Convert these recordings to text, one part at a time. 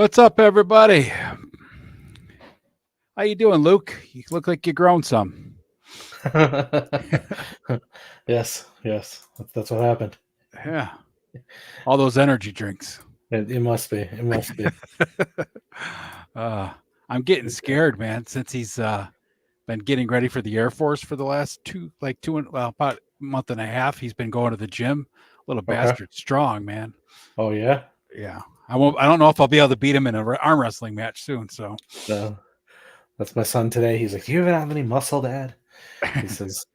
What's up, everybody? How you doing, Luke? You look like you've grown some. Yes, that's what happened. Yeah, all those energy drinks. It must be. It must be. uh, I'm getting scared, man. Since he's been getting ready for the Air Force for the last about a month and a half. He's been going to the gym. Little Okay. bastard, strong man. Oh yeah. Yeah, I won't. I don't know if I'll be able to beat him in an arm wrestling match soon. So No, that's my son today. He's like, "Do you even have any muscle, Dad?" He says,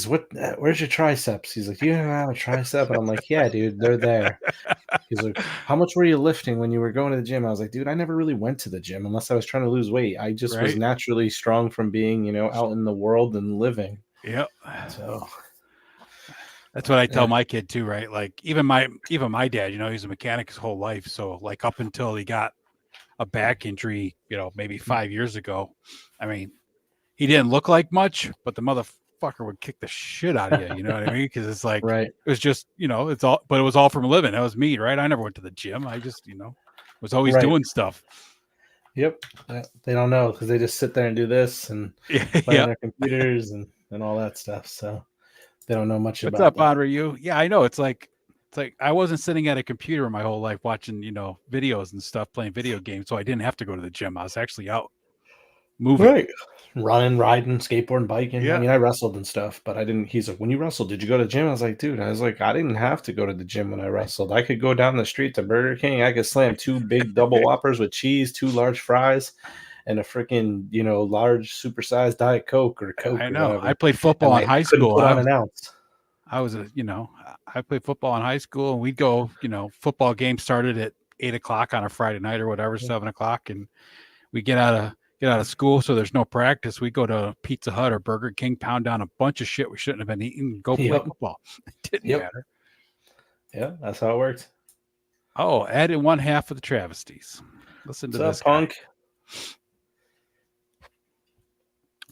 "What? Where's your triceps?" He's like, "Do you even have a tricep?" And I'm like, "Yeah, dude, they're there." He's like, "How much were you lifting when you were going to the gym?" I was like, "Dude, I never really went to the gym unless I was trying to lose weight. I just was right? naturally strong from being, out in the world and living." Yep. So, That's what I tell yeah. my kid too, right? Like even my dad, he's a mechanic his whole life. So like up until he got a back injury, maybe 5 years ago, I mean, he didn't look like much, but the motherfucker would kick the shit out of you. You know what I mean? Because it's like Right. it was just, it's all, but it was all from living. That was me, right? I never went to the gym. I just, was always Right. doing stuff. Yep. They don't know because they just sit there and do this and play on Yeah. their computers and all that stuff. So they don't know much What's about up, that. Andre? You? Yeah, I know. It's like I wasn't sitting at a computer my whole life watching, videos and stuff, playing video games, so I didn't have to go to the gym. I was actually out moving. Right. Running, riding, skateboarding, biking. I Yeah. mean, I wrestled and stuff, but I didn't. He's like, "When you wrestled, did you go to the gym?" I was like, "Dude, I didn't have to go to the gym when I wrestled. I could go down the street to Burger King. I could slam two big double whoppers with cheese, two large fries, and a freaking, large supersized Diet Coke or I Coke or know. I whatever. played football And in I high couldn't school. put on an ounce." I was I played football in high school, and we'd go, football games started at 8 o'clock on a Friday night or whatever, 7 o'clock, and we get out of school, so there's no practice. We go to Pizza Hut or Burger King, pound down a bunch of shit we shouldn't have been eating, go play Yep. football. It didn't Yep. matter. Yeah, that's how it works. Oh, add in one half of the travesties. Listen to What's this up, guy. Punk?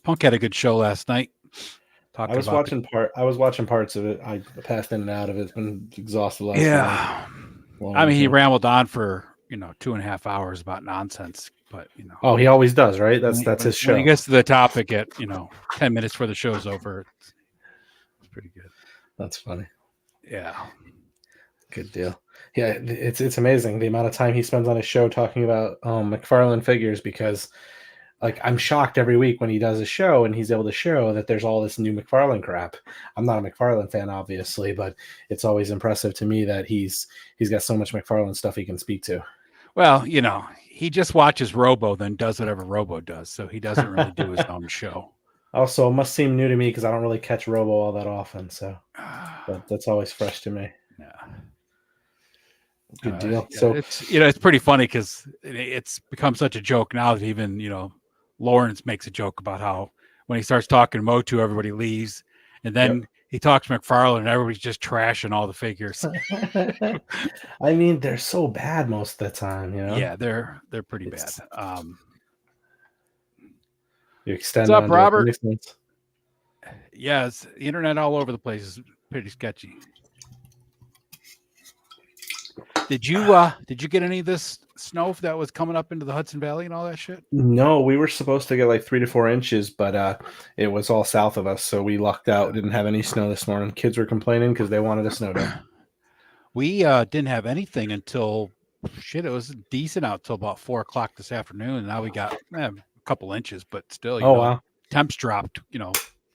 Punk had a good show last night. I Talking was about the watching parts of it. I passed in and out of it. It's been exhausted last yeah. long I mean, he weekend. rambled on for 2.5 hours about nonsense, but Oh, he always does, right? when That's his when he show. gets to the topic at 10 minutes before the show's over, it's pretty good. That's funny. Yeah. Good deal. Yeah, it's amazing the amount of time he spends on his show talking about McFarlane figures because like I'm shocked every week when he does a show and he's able to show that there's all this new McFarlane crap. I'm not a McFarlane fan, obviously, but it's always impressive to me that he's got so much McFarlane stuff he can speak to. Well, he just watches Robo, then does whatever Robo does, so he doesn't really do his own show. Also, it must seem new to me because I don't really catch Robo all that often, so that's always fresh to me. Yeah. Good deal. Yeah, So, it's pretty funny because it's become such a joke now that even Lawrence makes a joke about how when he starts talking Motu, everybody leaves, and yep. then he talks McFarlane, and everybody's just trashing all the figures. I mean, they're so bad most of the time, Yeah, they're pretty bad. It's you What's extend up, onto it. That Robert? makes sense. Yeah, the internet all over the place is pretty sketchy. Did you get any of this snow that was coming up into the Hudson Valley and all that shit? No, we were supposed to get like 3 to 4 inches, but it was all south of us, so we lucked out. Didn't have any snow this morning. Kids were complaining because they wanted a snow day. We didn't have anything until shit. It was decent out till about 4 o'clock this afternoon, and now we got a couple inches, but still, Oh wow. temps dropped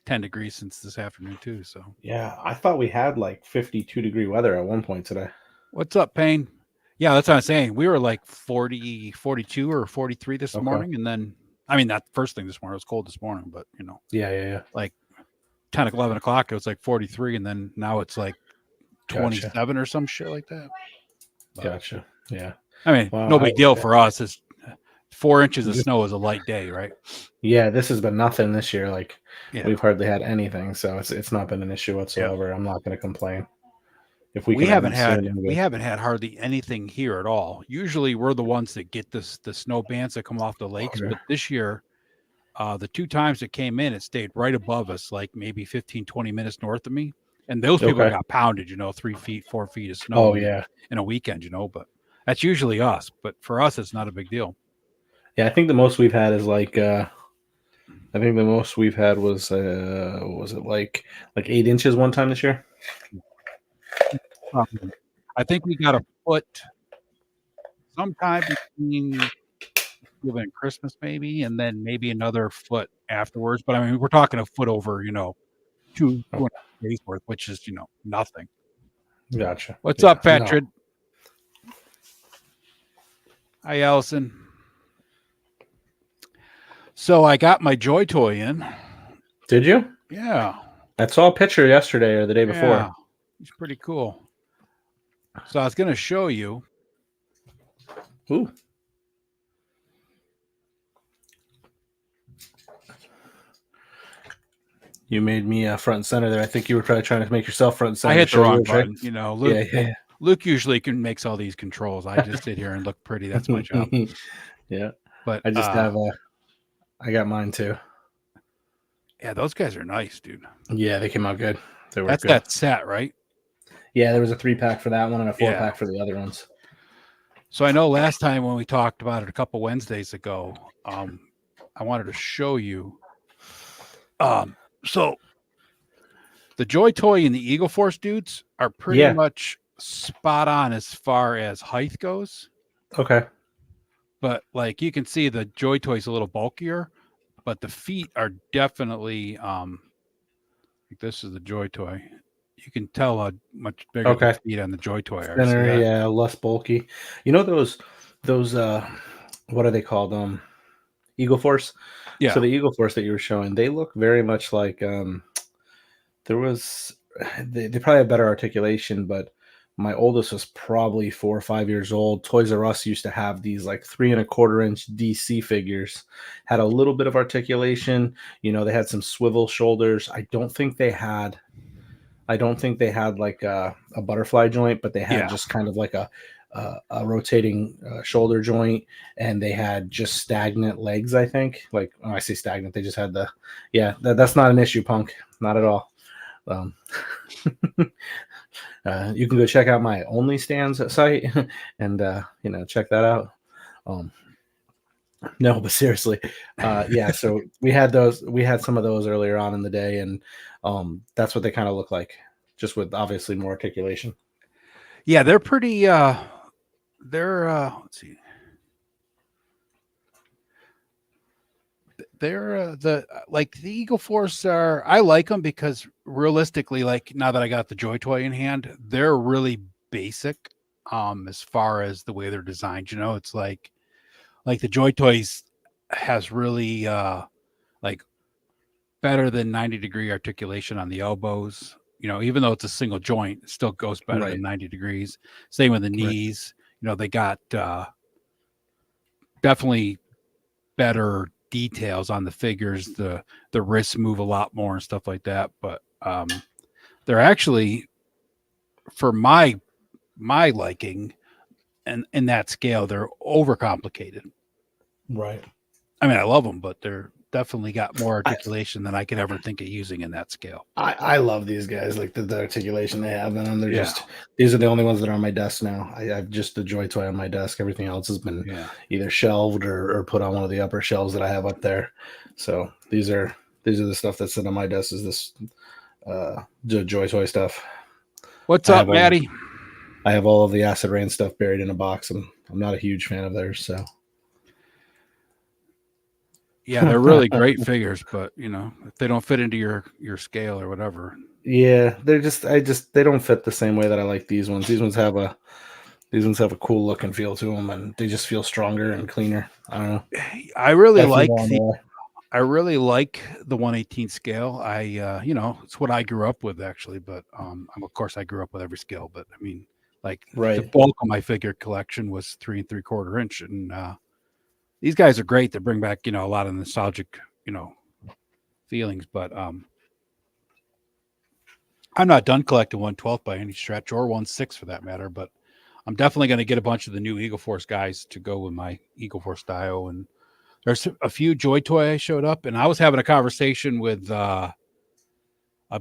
10 degrees since this afternoon too. So Yeah, I thought we had like 52-degree weather at one point today. what's up, Payne? Yeah, that's what I'm saying. We were like 40, 42 or 43 this Okay. morning, and then I mean that first thing this morning, it was cold this morning, but Yeah. like 10, 11 o'clock, it was like 43, and then now it's like 27 Gotcha. or some shit like that. But, Gotcha. Yeah. I mean, Wow. no big deal for us. It's 4 inches of snow is a light day, right? Yeah, this has been nothing this year. Like Yeah. we've hardly had anything, so it's not been an issue whatsoever. I'm not going to complain. If we We can at haven't least see had it. we haven't had hardly anything here at all. Usually we're the ones that get the snow bands that come off the lakes, Okay. but this year the 2 times it came in, it stayed right above us, like maybe 15, 20 minutes north of me. And those people Okay. got pounded, 3 feet, 4 feet of snow Oh yeah. in a weekend, but That's usually us, but for us, it's not a big deal. Yeah, I think the most we've had is like I think the most we've had was it like 8 inches one time this year? I think we got a foot sometime between Thanksgiving and Christmas, maybe, and then maybe another foot afterwards. But I mean, we're talking a foot over, two and a half days worth, which is nothing. Gotcha. What's Yeah. up, No. Patrid? Hi, Allison. So I got my Joy Toy in. Did you? Yeah. I saw a picture yesterday or the day before. Yeah. It's pretty cool. So I was going to show you. Ooh. You made me front and center there. I think you were probably trying to make yourself front and center. I hit the wrong yours, right? button. Luke, Yeah. Luke usually makes all these controls. I just sit here and look pretty. That's my job. Yeah. But I just I got mine too. Yeah, those guys are nice, dude. Yeah, they came out good. That's good. that set, right? Yeah, there was a 3-pack for that one and a 4-pack for the other ones. So I know last time when we talked about it a couple Wednesdays ago, I wanted to show you. So the Joy Toy and the Eagle Force dudes are pretty much spot on as far as height goes. Okay. But like you can see, the Joy Toy's a little bulkier, but the feet are definitely. This is the Joy Toy. You can tell how much bigger the feet on the Joy Toy are. Thinner, yeah, less bulky. You know those what are they called? Eagle Force. Yeah. So the Eagle Force that you were showing, they look very much like there was they probably have better articulation, but my oldest was probably 4 or 5 years old. Toys R Us used to have these like 3.25-inch DC figures, had a little bit of articulation. They had some swivel shoulders. I don't think they had like a butterfly joint, but they had just kind of like a rotating shoulder joint, and they had just stagnant legs. I think, like when I say stagnant, they just had that's not an issue, Punk, not at all. You can go check out my OnlyStans site and check that out. No, but seriously, so we had some of those earlier on in the day, and that's what they kind of look like, just with obviously more articulation. Yeah, they're pretty let's see. They're the Eagle Force are. I like them because realistically, like now that I got the Joy Toy in hand, they're really basic as far as the way they're designed. It's like the Joy Toys has really like better than 90-degree articulation on the elbows. Even though it's a single joint, it still goes better than 90 degrees. Same with the knees. They got definitely better details on the figures. The wrists move a lot more and stuff like that. But they're actually, for my liking, and in that scale, they're overcomplicated. Right. I mean, I love them, but they're definitely got more articulation than I could ever think of using in that scale. I love these guys, like the articulation they have, and they're these are the only ones that are on my desk now. I have just the Joy Toy on my desk. Everything else has been either shelved or put on one of the upper shelves that I have up there. So these are the stuff that's sitting on my desk, is this Joy Toy stuff. What's up, Maddie? I have all of the Acid Rain stuff buried in a box, and I'm not a huge fan of theirs, so. Yeah, they're really great figures, but if they don't fit into your scale or whatever. Yeah, they don't fit the same way that I like these ones. These ones have a cool look and feel to them, and they just feel stronger and cleaner. I don't know. I really like the 1/18 scale. It's what I grew up with actually, but of course I grew up with every scale, but I mean, the bulk of my figure collection was 3 3/4 inch, and these guys are great. They bring back, a lot of nostalgic, feelings, but I'm not done collecting 1/12 by any stretch, or 1/6 for that matter, but I'm definitely going to get a bunch of the new Eagle Force guys to go with my Eagle Force Dio. And there's a few Joy Toy showed up, and I was having a conversation with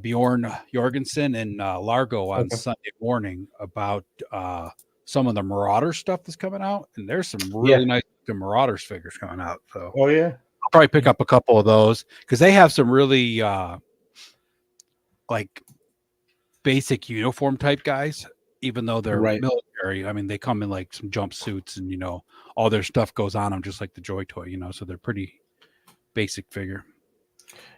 Bjorn Jorgensen in Largo on Sunday morning about some of the Marauder stuff that's coming out, and there's some Yeah. really nice Marauders figures coming out. So Oh yeah. I'll probably pick up a couple of those because they have some really like basic uniform type guys, even though they're Right. military. I mean, they come in like some jumpsuits and all their stuff goes on them just like the Joy Toy. So they're pretty basic figure.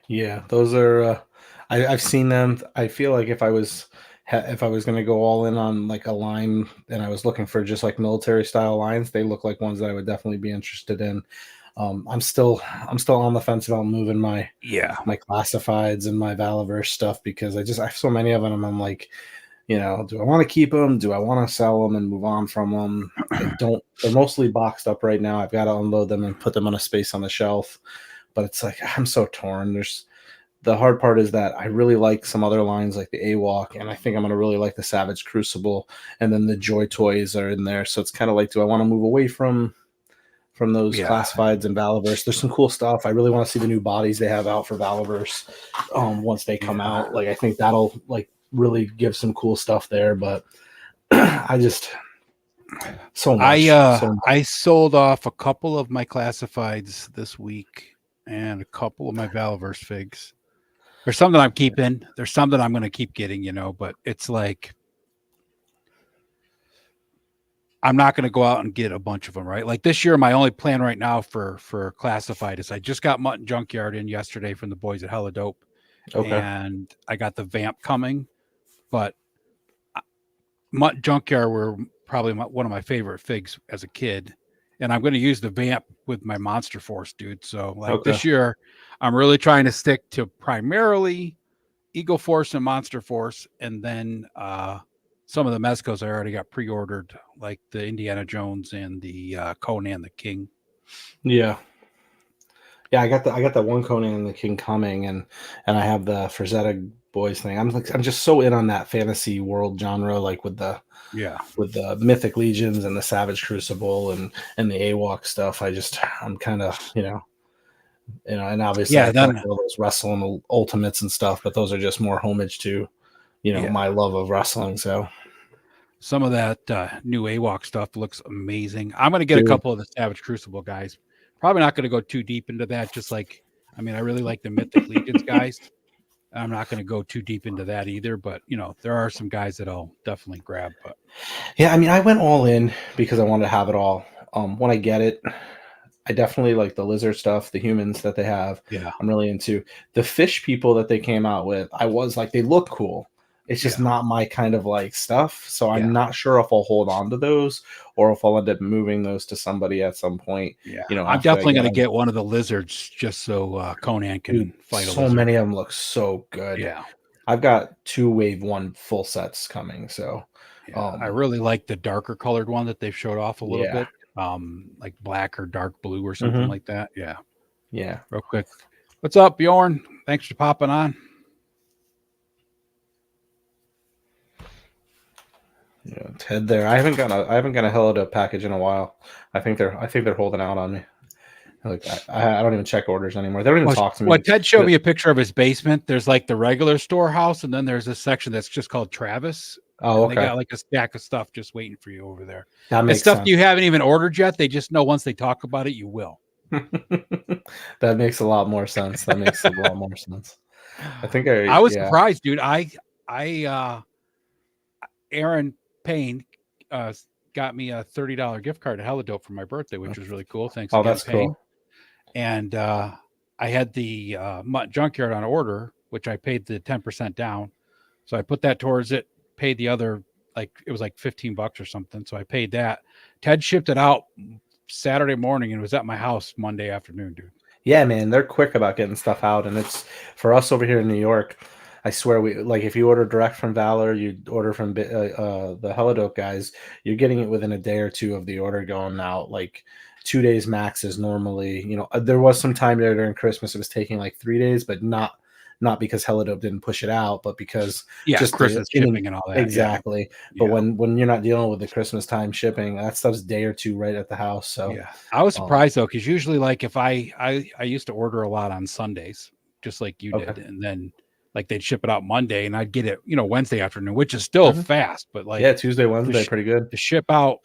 Yeah, those are. I've seen them. I feel like if I was going to go all in on like a line and I was looking for just like military style lines, they look like ones that I would definitely be interested in. I'm still on the fence about moving Yeah. my classifieds and my Valaverse stuff because I have so many of them. And I'm like, do I want to keep them? Do I want to sell them and move on from them? I don't. They're mostly boxed up right now. I've got to unload them and put them on a space on the shelf. But it's like I'm so torn. The hard part is that I really like some other lines like the AWOC, and I think I'm gonna really like the Savage Crucible, and then the Joy Toys are in there. So it's kind of like, do I want to move away from those classifieds and Valaverse? There's some cool stuff. I really want to see the new bodies they have out for Valaverse once they come out. Like I think that'll like really give some cool stuff there. But I just so much. I sold off a couple of my classifieds this week and a couple of my Valaverse figs. There's some that I'm keeping. There's some that I'm going to keep getting, but it's like I'm not going to go out and get a bunch of them, right? Like this year, my only plan right now for classified is I just got Mutton Junkyard in yesterday from the boys at Hella Dope, and I got the Vamp coming, but Mutton Junkyard were probably one of my favorite figs as a kid. And I'm going to use the Vamp with my Monster Force, dude. So this year, I'm really trying to stick to primarily Eagle Force and Monster Force. And then some of the Mezcos I already got pre-ordered, like the Indiana Jones and the Conan the King. Yeah. Yeah, I got the one Conan and the King coming, and I have the Frazetta Boys thing. I'm just so in on that fantasy world genre, like with the Mythic Legions and the Savage Crucible and the AWOC stuff. I'm kind of and obviously I collect all those wrestling ultimates and stuff, but those are just more homage to my love of wrestling. So some of that new AWOC stuff looks amazing. I'm going to get a couple of the Savage Crucible guys. Probably not going to go too deep into that. Just like, I really like the Mythic Legions guys. I'm not going to go too deep into that either, but there are some guys that I'll definitely grab. But yeah, I went all in because I wanted to have it all. When I get it, I definitely like the lizard stuff, the humans that they have. Yeah, I'm really into the fish people that they came out with. I was like, they look cool. It's just not my kind of like stuff. So I'm not sure if I'll hold on to those or if I'll end up moving those to somebody at some point. Yeah, I'm definitely going to get one of the lizards just so Conan can fight. So many of them look so good. Yeah, I've got 2 Wave 1 full sets coming. So I really like the darker colored one that they've showed off a little bit, like black or dark blue or something like that. Yeah. Real quick, what's up, Bjorn? Thanks for popping on. Yeah, Ted there. I haven't got a Hello Dope package in a while. I think they're holding out on me. Like I don't even check orders anymore. They don't even talk to me. Well, Ted showed me a picture of his basement. There's like the regular storehouse, and then there's a section that's just called Travis. Oh, okay. They got like a stack of stuff just waiting for you over there. That makes stuff sense. You haven't even ordered yet. They just know once they talk about it, you will. That makes a lot more sense. I think I was surprised, dude. Aaron Payne got me a $30 gift card at Hella Dope for my birthday, which was really cool. Thanks. That's Payne. Cool. And I had the Mutt Junkyard on order, which I paid the 10% down. So I put that towards it, paid the other, like it was like $15 or something. So I paid that. Ted shipped it out Saturday morning and it was at my house Monday afternoon, dude. Yeah, man, they're quick about getting stuff out. And it's for us over here in New York. I swear, if you order direct from Valor, you order from the Hella Dope guys, you're getting it within a day or two of the order going out. Like 2 days max is normally, there was some time there during Christmas. It was taking like 3 days, but not because Hella Dope didn't push it out, but because just Christmas shipping and all that. Exactly. Yeah. But when you're not dealing with the Christmas time shipping, that stuff's a day or two right at the house. So yeah, I was surprised though, because usually like if I used to order a lot on Sundays, just like you did, and then like they'd ship it out Monday, and I'd get it, Wednesday afternoon, which is still fast, but Yeah, like Tuesday, to, Wednesday, sh- pretty good. to ship out,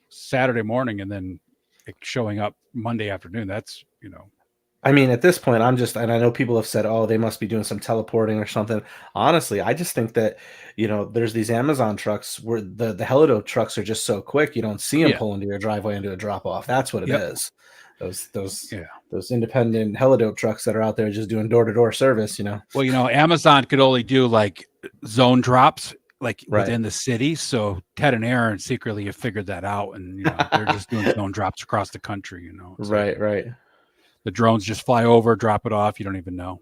Saturday morning and then it showing up Monday afternoon. That's I mean, at this point, and I know people have said, oh, they must be doing some teleporting or something. Honestly, I just think that, there's these Amazon trucks where the Helido trucks are just so quick, you don't see them yeah, pull into your driveway and do a drop off. That's what it yep, is. Those yeah. those independent Helido trucks that are out there just doing door to door service. Well, Amazon could only do like zone drops like Right. within the city. So Ted and Aaron secretly have figured that out, and they're just doing zone drops across the country. It's like Right. Right. the drones just fly over, drop it off. You don't even know.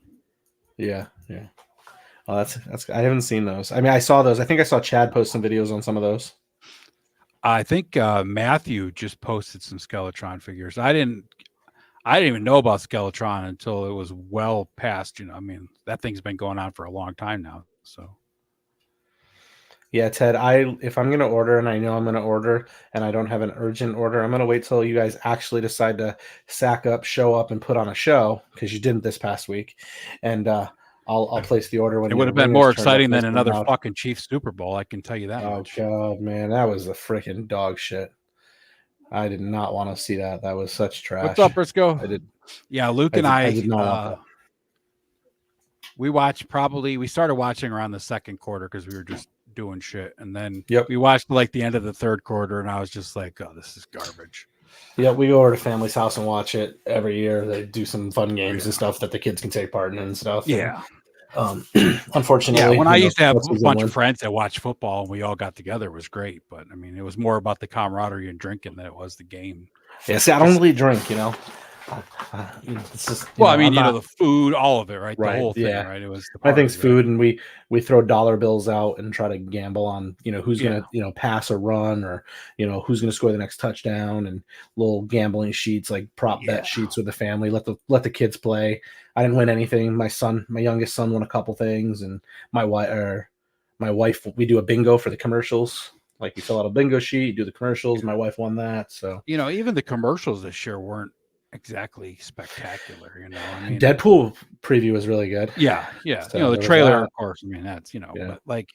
Yeah. Yeah. Oh, that's. I haven't seen those. I mean, I saw those. I think I saw Chad post some videos on some of those. I think Matthew just posted some Skeletron figures. I didn't even know about Skeletron until it was well past. I mean, that thing's been going on for a long time now. So Yeah, Ted, if I'm gonna order and I know I'm gonna order and I don't have an urgent order, I'm gonna wait till you guys actually decide to sack up, show up, and put on a show because you didn't this past week, and I'll place the order when it would your have been ringer's more turned up exciting nice than and another loud. fucking Chiefs Super Bowl. I can tell you that Oh much. God, man, that was a freaking dog shit. I did not want to see that. That was such trash. What's up, Briscoe? I did. Yeah, Luke I and did not want that. We started watching around the second quarter because we were just doing shit, and then Yep. we watched like the end of the third quarter, and I was just like, oh, this is garbage. Yeah, we go over to family's house and watch it every year. They do some fun games and stuff that the kids can take part in and stuff. Yeah. And, unfortunately, Yeah, when I used to have a bunch win. of friends that watched football and we all got together, it was great. But I mean, it was more about the camaraderie and drinking than it was the game. Yeah, see, I don't really drink, it's just, Well, I mean, the food, all of it, right? Right, The whole thing, yeah. right? It was the I think party, food, and we throw dollar bills out and try to gamble on, who's Yeah. gonna, pass or run, or who's gonna score the next touchdown, and little gambling sheets like prop Yeah. bet sheets with the family. Let the kids play. I didn't win anything. My youngest son, won a couple things, and my wife, we do a bingo for the commercials. Like you fill out a bingo sheet, you do the commercials. My wife won that, so Even the commercials this year weren't exactly spectacular. I mean, Deadpool preview was really good. Yeah. So the there was trailer, that. of course. I mean, that's Yeah. but like,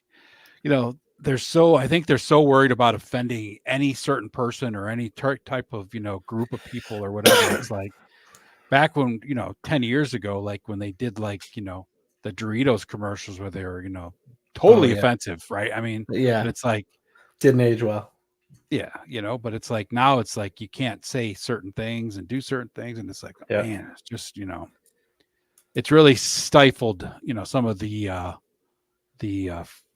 I think they're so worried about offending any certain person or any type of group of people or whatever. It's like back when 10 years ago, like when they did like the Doritos commercials where they were totally offensive, right? I mean, Yeah, but it's like didn't age well. yeah, but it's like now it's like you can't say certain things and do certain things, and it's like Yeah. man, it's just it's really stifled some of the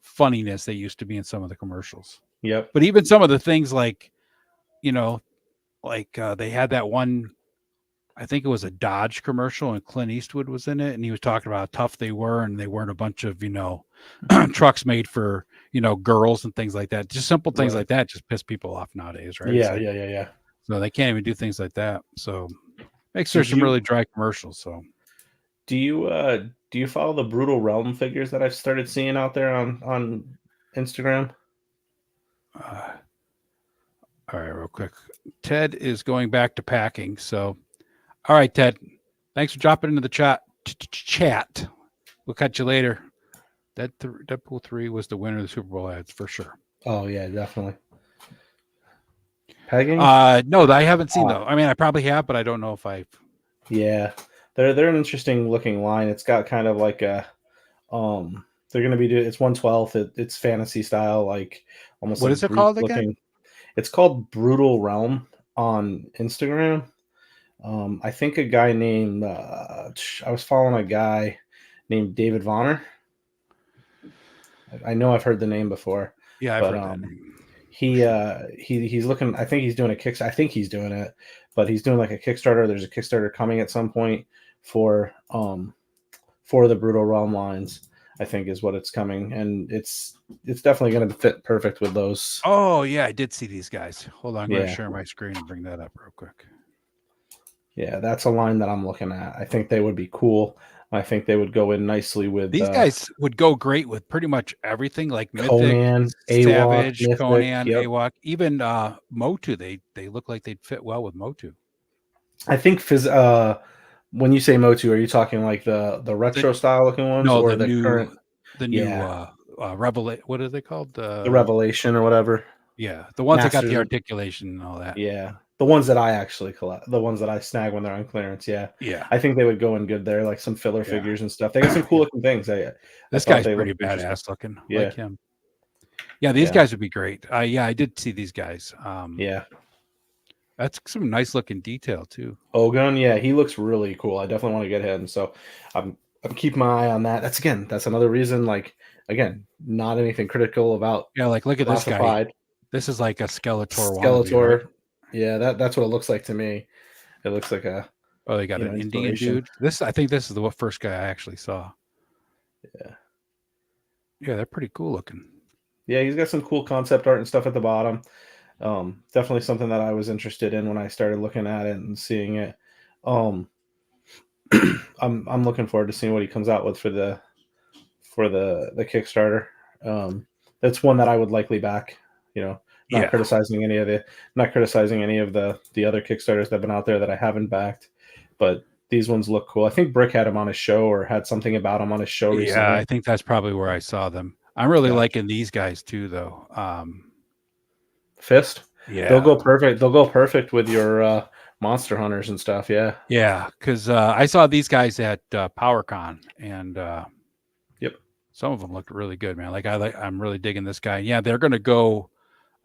funniness that used to be in some of the commercials. Yep. But even some of the things like they had that one, I think it was a Dodge commercial, and Clint Eastwood was in it, and he was talking about how tough they were, and they weren't a bunch of trucks made for girls and things like that. Just simple things like that just piss people off nowadays, right? Yeah, Like, yeah. so they can't even do things like that. So makes there some really dry commercials. So do you follow the Brutal Realm figures that I've started seeing out there on Instagram? all right, real quick. Ted is going back to packing. So all right, Ted. Thanks for dropping into the chat. We'll catch you later. Deadpool 3 was the winner of the Super Bowl ads for sure. Oh yeah, definitely. Pegging? No, I haven't seen those. I mean, I probably have, but I don't know if I've. Yeah, they're an interesting looking line. It's got kind of like a they're gonna be it's 1/12. It's fantasy style, like almost. What like is it called again? It's called Brutal Realm on Instagram. I think a guy named I was following a guy named David Vonner. I know I've heard the name before. Yeah, I've heard that name. He's looking. I think he's doing a kick. I think he's doing it, but he's doing like a Kickstarter. There's a Kickstarter coming at some point for the Brutal Realm lines. I think is what it's coming, and it's definitely going to fit perfect with those. Oh yeah, I did see these guys. Hold on, I'm going to share my screen and bring that up real quick. Yeah, that's a line that I'm looking at. I think they would be cool. I think they would go in nicely with these guys. Would go great with pretty much everything, like Conan, Mythic, AWOC, Savage, Mythic, Conan, yep. AWOC, even Motu. They look like they'd fit well with Motu. I think When you say Motu, are you talking like the The retro style looking ones no, or the current? the new Yeah, what are they called? the Revelation or whatever. Yeah, the ones that got Masters the of articulation and all that. Yeah, the ones that I actually collect, the ones that I snag when they're on clearance. Yeah, Yeah, I think they would go in good there, like some filler yeah. figures and stuff. They got some cool looking things. I This thought guy's they pretty looked interesting. badass looking. I Yeah, like him. Yeah, these yeah, guys would be great. Yeah, I did see these guys. yeah. That's some nice looking detail too. Ogun, yeah, he looks really cool. I definitely want to get him. So I'm keeping my eye on that. That's another reason. Like again, not anything critical about Yeah, like look at this guy. classified. This is like a Skeletor wannabe, right? Skeletor, yeah, that's what it looks like to me. It looks like a Oh, they got an Indian inspiration. dude. I think this is the first guy I actually saw. Yeah, Yeah, they're pretty cool looking. yeah, he's got some cool concept art and stuff at the bottom. Definitely something that I was interested in when I started looking at it and seeing it. Um, I'm looking forward to seeing what he comes out with for the Kickstarter. That's one that I would likely back. You know, not Yeah, criticizing any of the not criticizing any of the other Kickstarters that have been out there that I haven't backed, but these ones look cool. I think Brick had him on his show or had something about him on his show yeah. recently. I think that's probably where I saw them. I'm really Gotcha. liking these guys too, though. Fist. They'll Yeah, go perfect. They'll go perfect with your monster hunters and stuff. Yeah. yeah. Because I saw these guys at PowerCon, and Yep. some of them looked really good, man. I'm really digging this guy. Yeah, they're going to go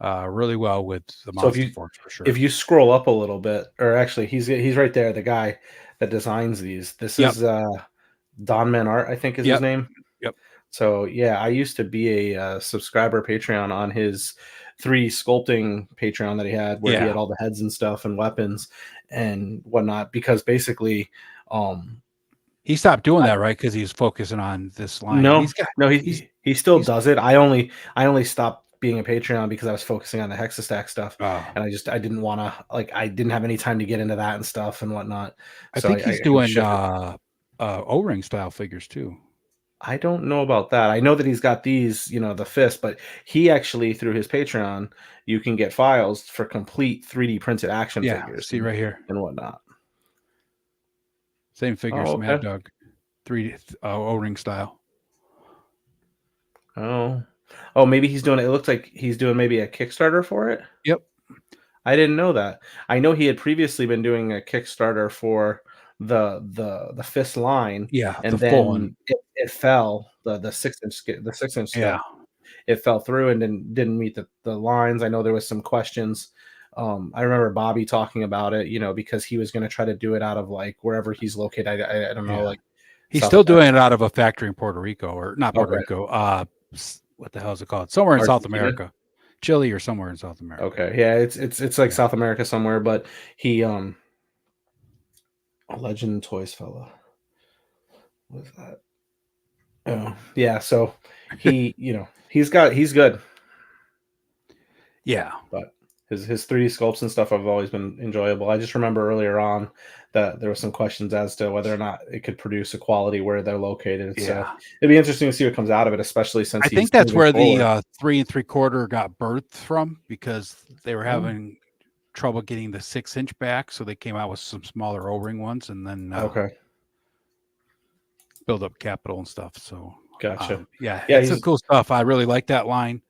really well with the So Monster Force for if sure. you scroll up a little bit, or actually he's right there, the guy that designs these. This Yep, is Don Man Art, I think is his yep, name. yep. So yeah, I used to be a subscriber Patreon on his 3D sculpting Patreon that he had, where he Yeah, had all the heads and stuff and weapons and whatnot. Because basically, um, he stopped doing I, that, right? Because he's focusing on this line. no, no, He's he still he's does it. I only stopped being a Patreon because I was focusing on the Hexastack stuff, uh, and I didn't want to I didn't have any time to get into that and stuff and whatnot. I So think I he's kind of doing shifted. O-ring style figures too. I don't know about that. I know that he's got these, the fist, but he actually through his Patreon, you can get files for complete 3D printed action Yeah, figures see right here, and whatnot. same Oh, figures, Mad okay. Dog, 3D O-ring style. Oh, oh, maybe he's doing. It looks like he's doing maybe a Kickstarter for it. Yep. I didn't know that. I know he had previously been doing a Kickstarter for the fist line, Yeah, the and full one. then it fell the 6 inch Yeah, scale. It fell through and didn't meet the lines. I know there was some questions. I remember Bobby talking about it, because he was going to try to do it out of like wherever he's located. I don't know, yeah. like He's South still doing America. it out of a factory in Puerto Rico, or not Puerto Okay, Rico. What the hell is it called? Somewhere in South Argentina. America, Chile, or somewhere in South America. Okay, yeah, it's like Yeah, South America somewhere, but he a Legend Toys fella. What is that? Oh, yeah. So he's good, yeah, but his 3D sculpts and stuff have always been enjoyable. I just remember earlier on that there were some questions as to whether or not it could produce a quality where they're located. So yeah. it'd be interesting to see what comes out of it, especially since I he's think that's moving where the forward. 3 3/4 got birthed from, because they were Oh, having trouble getting the 6 inch back, so they came out with some smaller O-ring ones, and then okay, build up capital and stuff. So gotcha. yeah, Yeah, it's some he's cool stuff. I really like that line.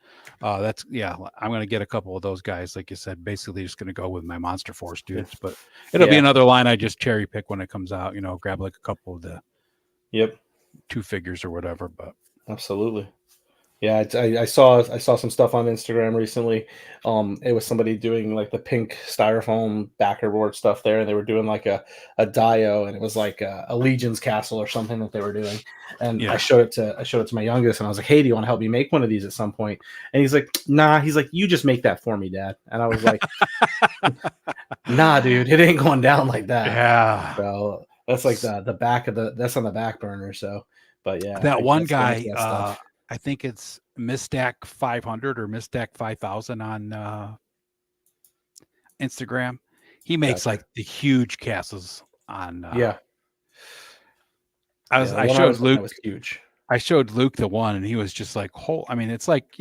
That's yeah. I'm gonna get a couple of those guys, like you said. Basically, just gonna go with my Monster Force yeah, dudes, but it'll be yeah, another line I just cherry pick when it comes out. Grab like a couple of the yep, 2 figures or whatever. But absolutely. Yeah, I saw some stuff on Instagram recently. It was somebody doing like the pink styrofoam backerboard stuff there, and they were doing like a dio, and it was like a Legion's castle or something that they were doing. And I yeah, showed it to my youngest, and I was like, "Hey, do you want to help me make one of these at some point?" And he's like, "Nah." He's like, "You just make that for me, Dad." And I was like, "Nah, dude, it ain't going down like that." yeah. So that's like the back of that's on the back burner. So, but yeah, That one that's getting into guy, that stuff. I think it's Mistack 500 or Mistack 5000 on Instagram. He makes Gotcha. like the huge castles on. Yeah. Yeah, the I one I showed was looking Luke. at was huge. I showed Luke the one, and he was just like, "Whole." I mean, it's like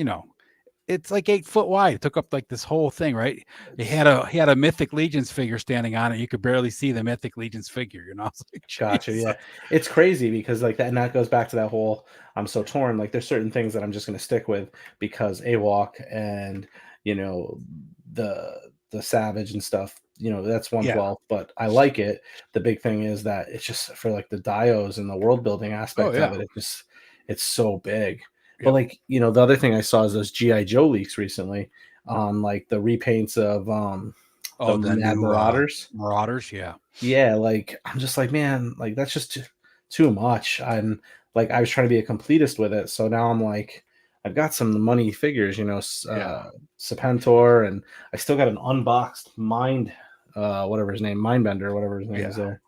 it's like 8 foot wide. It took up like this whole thing, right? He had a Mythic Legions figure standing on it. You could barely see the Mythic Legions figure. You know, I was like, Gotcha. jeez. Yeah, it's crazy because like that, and that goes back to that whole I'm so torn. Like, there's certain things that I'm just going to stick with because AWOC and you know the Savage and stuff. That's Yeah. 112, but I like it. The big thing is that it's just for like the dios and the world building Oh aspect of yeah. it. It's so big. But Yep. like the other thing I saw is those GI Joe leaks recently on like the repaints of Oh, the the Mad new Marauders. Marauders. Yeah. Yeah, like I'm just like, man, like that's just too much. I'm like, I was trying to be a completist with it, so now I'm like, I've got some money figures, Yeah. Serpentor, and I still got an unboxed Mind, whatever his name, Mindbender, whatever his name is Yeah. there.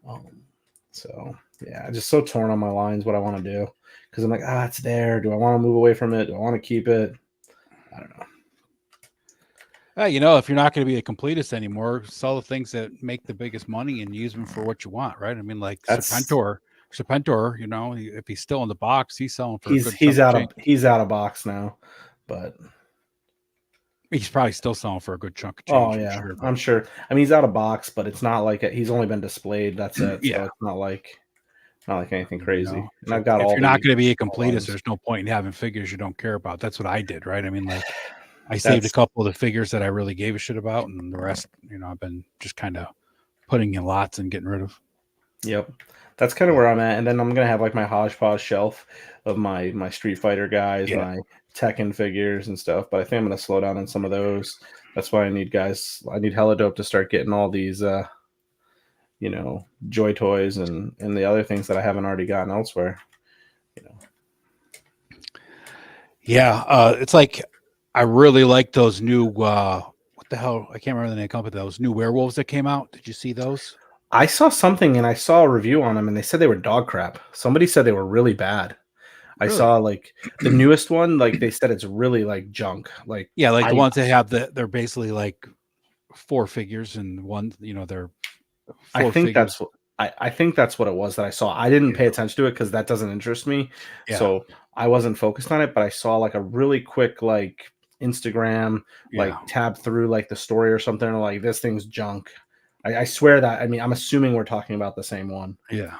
Um, so yeah, just so torn on my lines what I want to do because I'm like, it's there. Do I want to move away from it? Do I want to keep it? I don't know. If you're not going to be a completist anymore, sell the things that make the biggest money and use them for what you want, right? I mean, like That's Serpentor, if he's still in the box, he's selling for a he's good chunk he's of out of change. he's out of box now, but He's probably still selling for a good chunk of oh change, I'm yeah, sure. But I'm sure. I mean, he's out of box, but it's not like he's only been displayed. That's it. So yeah, it's not like anything crazy. And I've got if all you're not the going to be a all completist, lines. there's no point in having figures you don't care about. That's what I did, right? I mean, like I saved a That's couple of the figures that I really gave a shit about, and the rest, I've been just kind of putting in lots and getting rid of. Yep. That's kind of But where I'm at. And then I'm gonna have like my hodgepodge shelf of my Street Fighter guys, yeah, my Tekken figures and stuff. But I think I'm gonna slow down on some of those. That's why I need guys. I need hella dope to start getting all these Joy Toys and the other things that I haven't already gotten elsewhere. You know. yeah, it's like I really like those new. What the hell? I can't remember the name of the company. Those new werewolves that came out. Did you see those? I saw something and I saw a review on them and they said they were dog crap. Somebody said they were really bad. I saw Really? like the newest one, like they said it's really like junk. Like Yeah, like the I ones that have they're basically like four figures and one. They're I four think figures. I think that's what it was that I saw. I didn't Yeah, pay attention to it because that doesn't interest me. yeah, So I wasn't focused on it, but I saw like a really quick like Instagram like yeah, tab through like the story or something like this thing's junk. I swear that I mean I'm assuming we're talking about the same one. yeah.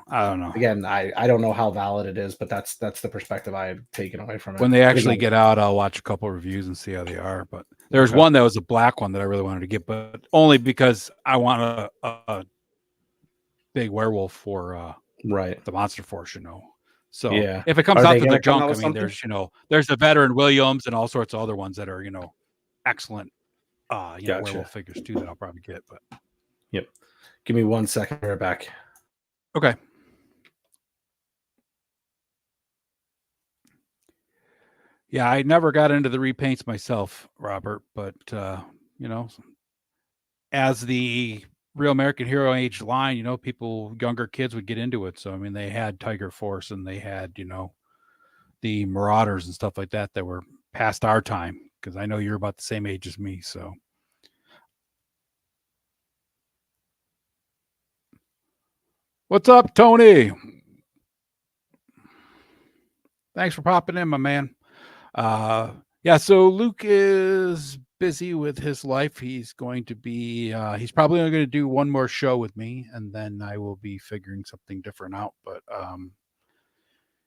I don't know. Again, I don't know how valid it is, but that's the perspective I have taken away from it. When they But actually again, get out, I'll watch a couple of reviews and see how they are. But there's okay, one that was a black one that I really wanted to get, but only because I want a big werewolf for right, the Monster Force. So yeah. if it comes Are out they that they're gonna come out junk, I with mean, something? there's the veteran Williams and all sorts of other ones that are excellent, Gotcha. werewolf figures too that I'll probably get. But Yep. Give me 1 second. We're back. okay, yeah, I never got into the repaints myself, Robert, but you know, as the Real American Hero Age line, people, younger kids would get into it. So I mean, they had Tiger Force and they had the Marauders and stuff like that were past our time. Because I know you're about the same age as me. So what's up, Tony? Thanks for popping in, my man. Yeah, so Luke is busy with his life. He's going to be he's probably only going to do one more show with me, and then I will be figuring something different out. But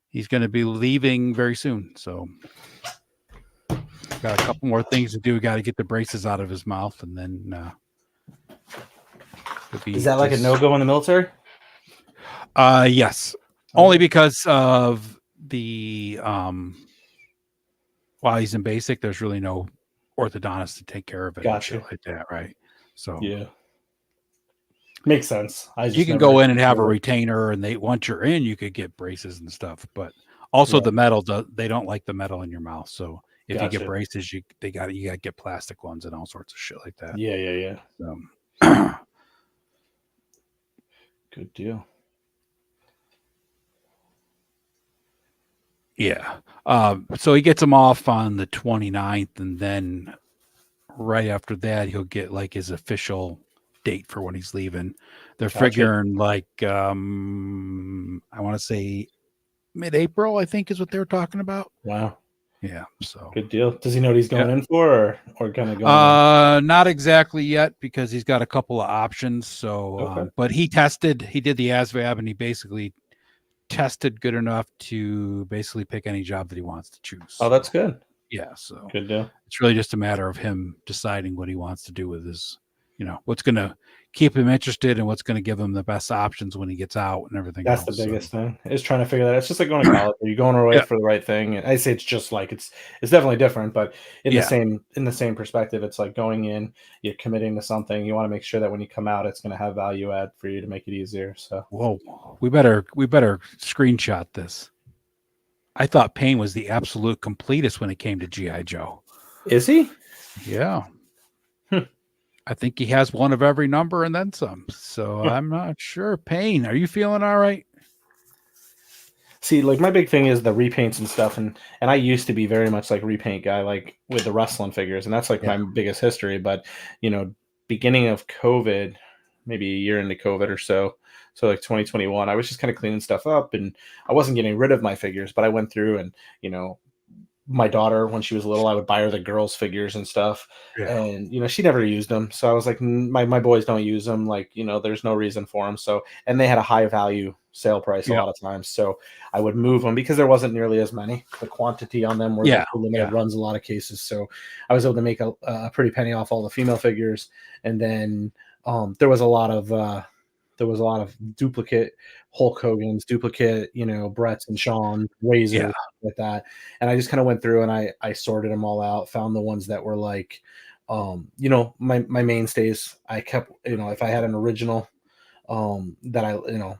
he's going to be leaving very soon. So got a couple more things to do. Got to get the braces out of his mouth, and then he'll Is be that like a just no-go in the military? yes. Oh, Only because of the while he's in basic, there's really no orthodontist to take care of it and shit gotcha. like that, right? So Yeah, makes sense. I you just can never go in and have a really retainer, and once you're in, you could get braces and stuff. But also the right. metal, they don't like the metal in your mouth. So if you get Gotcha. braces, you got to get plastic ones and all sorts of shit like that. Yeah, yeah, yeah. So Good deal. yeah. So he gets them off on the 29th, and then right after that, he'll get like his official date for when he's leaving. They're Gotcha. figuring like I want to say mid-April, I think is what they were talking about. Wow. Yeah. So Good deal. Does he know what he's yeah. going in for, or kind of going in? Not exactly yet because he's got a couple of options. So, Okay. but he did the ASVAB, and he basically tested good enough to basically pick any job that he wants to choose. Oh, So, that's good. yeah. So Good deal. it's really just a matter of him deciding what he wants to do with his, what's going to keep him interested and what's going to give him the best options when he gets out and everything That's the else. So, biggest thing, is trying to figure that out. It's just like going to college. Are you going away yeah. for the right thing? And I say it's just like it's definitely different, but Yeah. in the same perspective, it's like going in, you're committing to something. You want to make sure that when you come out, it's going to have value add for you to make it easier. So, Whoa. We better screenshot this. I thought Payne was the absolute completest when it came to GI Joe. is he? Yeah. Hmm. I think he has one of every number and then some. So Huh. I'm not sure. Payne, are you feeling all right? See, like my big thing is the repaints and stuff, and I used to be very much like repaint guy, like with the wrestling figures, and that's like Yeah. my biggest history. But you know, beginning of COVID, maybe a year into COVID or so, so like 2021, I was just kind of cleaning stuff up, and I wasn't getting rid of my figures, but I went through and my daughter, when she was little, I would buy her the girls figures and stuff, Yeah. and she never used them, so I was like, My boys don't use them, like, there's no reason for them." So, and they had a high value sale price a Yeah. lot of times, so I would move them because there wasn't nearly as many. The quantity on them were Yeah. like limited Yeah. runs a lot of cases, so I was able to make a pretty penny off all the female figures. And then there was a lot of duplicate Hulk Hogan's, duplicate, Brett's and Sean Yeah. Razor, like that. And I just kind of went through and I sorted them all out, found the ones that were like, my mainstays. I kept, if I had an original, that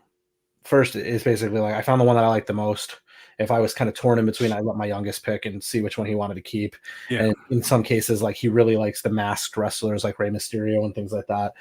first is basically like I found the one that I liked the most. If I was kind of torn in between, I let my youngest pick and see which one he wanted to keep. Yeah. And in some cases, like he really likes the masked wrestlers like Rey Mysterio and things like that.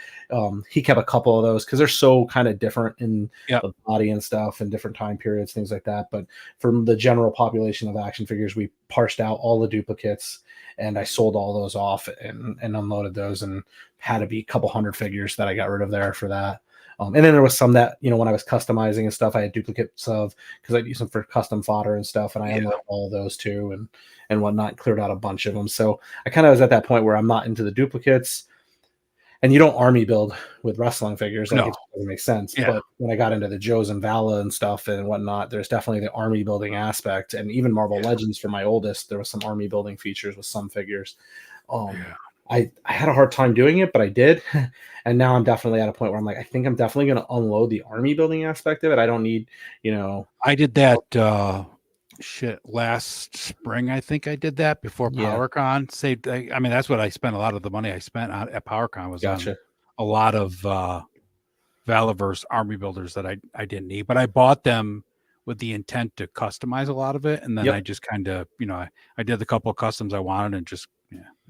He kept a couple of those because they're so kind of different in Yeah. the body and stuff and different time periods, things like that. But for the general population of action figures, we parsed out all the duplicates and I sold all those off and unloaded those, and had to be a couple hundred figures that I got rid of there for that. And then there was some that, when I was customizing and stuff, I had duplicates of, because I'd use them for custom fodder and stuff. And I Yeah. unloaded all of those too, and whatnot, cleared out a bunch of them. So I kind of was at that point where I'm not into the duplicates, and you don't army build with wrestling figures. Like, No. it doesn't make sense. Yeah. But when I got into the Joes and Vala and stuff and whatnot, there's definitely the army building aspect. And even Marvel Legends for my oldest, there was some army building features with some figures. Yeah. I had a hard time doing it, but I did. And now I'm definitely at a point where I'm like, I think I'm definitely going to unload the army building aspect of it. I don't need, I did that last spring. I think I did that before yeah, PowerCon. I mean, that's what I spent a lot of the money I spent on at PowerCon was on gotcha. a lot of Valaverse army builders that I didn't need, but I bought them with the intent to customize a lot of it, and then I Yep. just kind of, I did the couple of customs I wanted, and just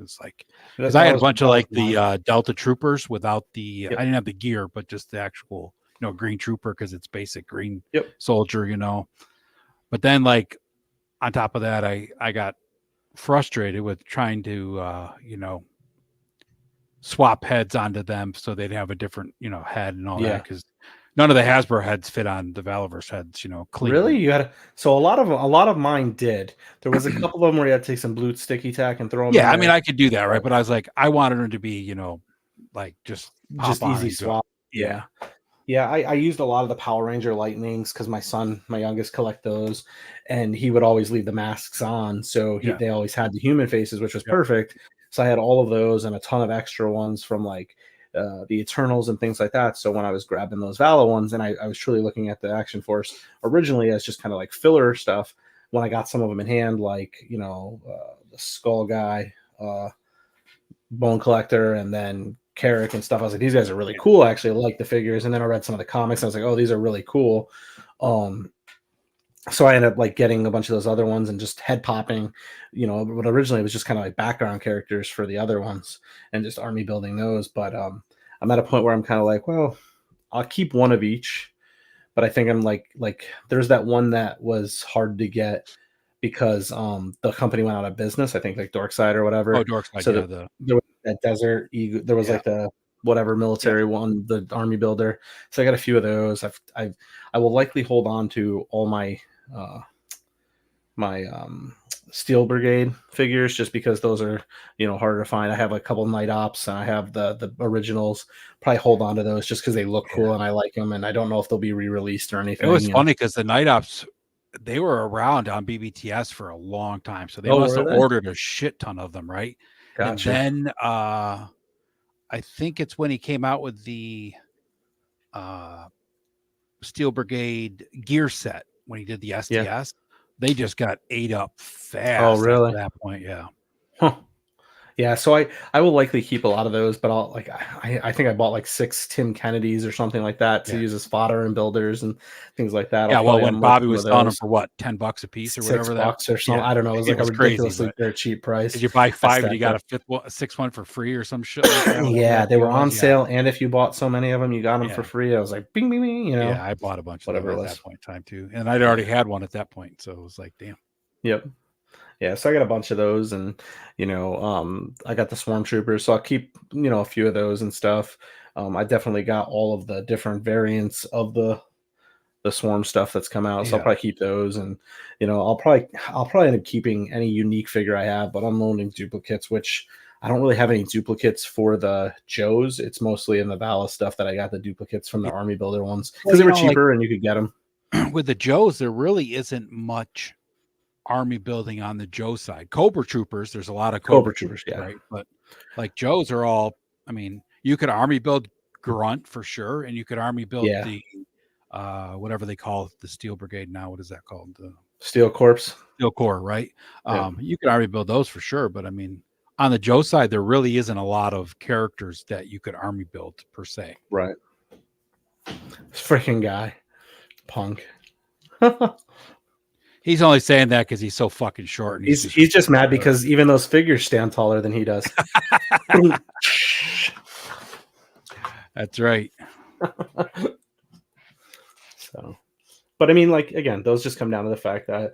it's like because That I had a was bunch that of was like mine. the Delta Troopers without the Yep. I didn't have the gear, but just the actual green trooper because it's basic green Yep. soldier, But then like on top of that, I got frustrated with trying to swap heads onto them so they'd have a different head and all that Yeah. because none of the Hasbro heads fit on the Valaverse heads Really? clean. You had so a lot of mine did. There was a couple of them where you had to take some blue sticky tack and throw them in Yeah, I there. mean I could do that, right? But But I was like, I wanted them to be like just pop just on easy and go. swap. Yeah. Yeah. Yeah, I used a lot of the Power Ranger Lightnings because my son, my youngest, collect those, and he would always leave the masks on, so Yeah. they always had the human faces, which was Yep. perfect. So I had all of those and a ton of extra ones from like the Eternals and things like that. So when I was grabbing those Vala ones, and I was truly looking at the Action Force originally as just kind of like filler stuff. When I got some of them in hand, like the Skull Guy, Bone Collector, and then Carrick and stuff. I was like, these guys are really Yeah. cool. Actually, I like the figures. And then I read some of the comics, and I was like, oh, these are really cool. Um, so I ended up like getting a bunch of those other ones and just head popping, but originally it was just kind of like background characters for the other ones and just army building those. But I'm at a point where I'm kind of like, well, I'll keep one of each. But I think I'm like there's that one that was hard to get because the company went out of business. I think like Dorkside or Oh, whatever. Dorkside, So yeah, there was that Desert Eagle. There was yeah, like the whatever yeah, military one, the army builder. So I got a few of those. I will likely hold on to all my uh, my Steel Brigade figures, just because those are, harder to find. I have a couple Night Ops, and I have the originals. Probably hold on to those just because they look Yeah. cool and I like them, and I don't know if they'll be re-released or It was anything. funny because the Night Ops, they were around on BBTS for a long time, so they Oh, must were have they? ordered a shit ton of them, right? And Gotcha. then I think it's when he came out with the uh, Steel Brigade gear set when he did the Yeah. SDS. They just got ate up Oh, fast after really? that point. Yeah. Huh. Yeah, so I will likely keep a lot of those, but I think I bought like 6 Tim Kennedys or something like that to Yeah. use as fodder and builders and things like that. I'll Yeah. Well, probably when unload Bobby some was of selling them those. for what, $10 a piece or Six whatever that, bucks or something. yeah, I don't know. It was it like a was crazy, ridiculously but dirt cheap price. did you buy I 5 and you stacked got up. a sixth one for free or some shit like that? Whatever Yeah, that they were deal on was. Yeah. sale, and if you bought so many of them, you got them for Yeah. free. I was like, bing, bing, bing, Yeah. I bought a bunch of those whatever it at was. that point in time too. And I'd already had one at that point. So it was like, damn. Yep. Yeah, so I got a bunch of those, and I got the Swarm Troopers, so I'll keep a few of those and stuff. I definitely got all of the different variants of the Swarm stuff that's come out, so I'll Yeah. probably keep those, and I'll probably end up keeping any unique figure I have, but I'm loaning duplicates, which I don't really have any duplicates for the Joes. It's mostly in the Vala stuff that I got the duplicates from the Yeah. Army Builder ones Well, because they were like cheaper and you could get them. with the Joes, there really isn't much army building on the Joe side. Cobra Troopers, there's a lot of Cobra Cobra Troopers, Troopers, yeah, right? But like Joes are all, I mean, you could army build Grunt for sure, and you could army build yeah. the whatever they call it, the Steel Brigade now. What is that called? The Steel Corpse, Steel Corps, right? yeah, You could army build those for sure, but I mean, on the Joe side, there really isn't a lot of characters that you could army build per se. right. Freaking guy, punk. He's only saying that because he's so fucking short and He's just mad because even those figures stand taller than he does. That's right. So, but I mean, like, again, those just come down to the fact that,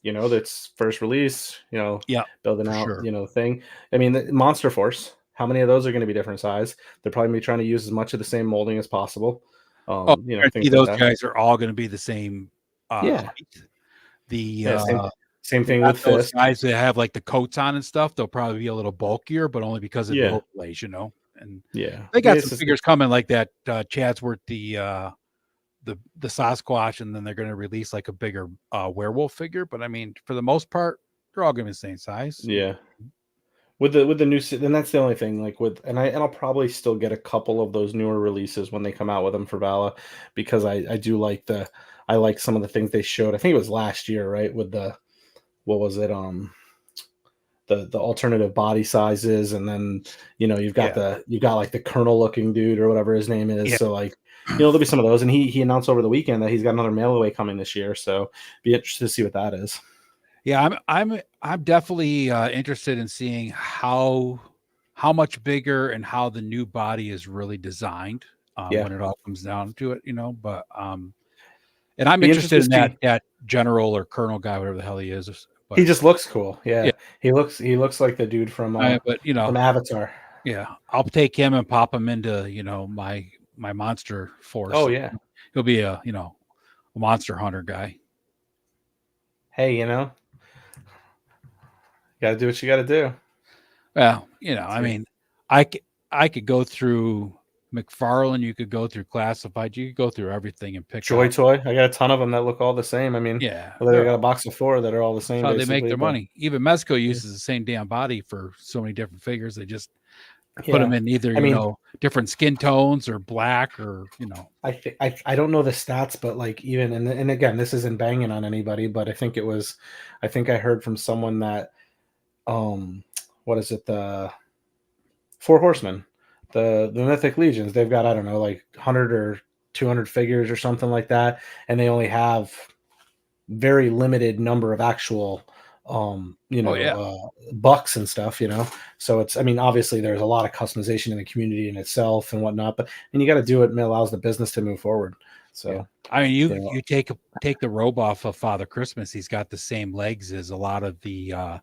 that's first release. Yeah, building for out, sure. the thing. I mean, the Monster Force. How many of those are going to be different size? They're probably gonna be trying to use as much of the same molding as possible. Oh, Things like those that. guys are all going to be the same Yeah, height. The yeah. Same they thing got with those Fist. guys that have like the coats on and stuff. They'll probably be a little bulkier, but only because of the Yeah, overlays, And yeah. they got It's some just, figures coming like that. Chadsworth, the Sasquatch, and then they're going to release like a bigger werewolf figure. But I mean, for the most part, they're all going to be the same size. yeah. With the new, then that's the only thing. Like I'll probably still get a couple of those newer releases when they come out with them for Vala, because I do like I like some of the things they showed. I think it was last year, right? With what was it? The alternative body sizes, and then you've got like the Colonel looking dude or whatever his name is. Yeah. So like there'll be some of those, and he announced over the weekend that he's got another mail away coming this year. So be interested to see what that is. Yeah, I'm definitely interested in seeing how much bigger and how the new body is really designed Yeah, when it all comes down to it, But and I'm be interested interested in to see. that general or colonel guy, whatever the hell he is. He But just looks cool. yeah, Yeah, he looks like the dude from but Avatar. yeah, I'll take him and pop him into my monster force. Oh yeah. He'll be a monster hunter guy. Hey, got to do what you got to do. Well, I mean, I could go through McFarlane, you could go through Classified, you could go through everything and pick Joy out. Toy. I got a ton of them that look all the same. I mean, Yeah, I got a box of 4 that are all the same. how they make Basically, their but money. Even Mezco uses the same damn body for so many different figures. They just put yeah. them in either different skin tones or black or I don't know the stats, but like even and again, this isn't banging on anybody, but I think I heard from someone that what is it, the 4 Horsemen, the Mythic Legions, they've got, I don't know, like 100 or 200 figures or something like that, and they only have very limited number of actual bucks and stuff. So it's, I mean, obviously there's a lot of customization in the community in itself and whatnot, but you got to do it, and it allows the business to move forward. So yeah. I mean, you take the robe off of Father Christmas, he's got the same legs as a lot of the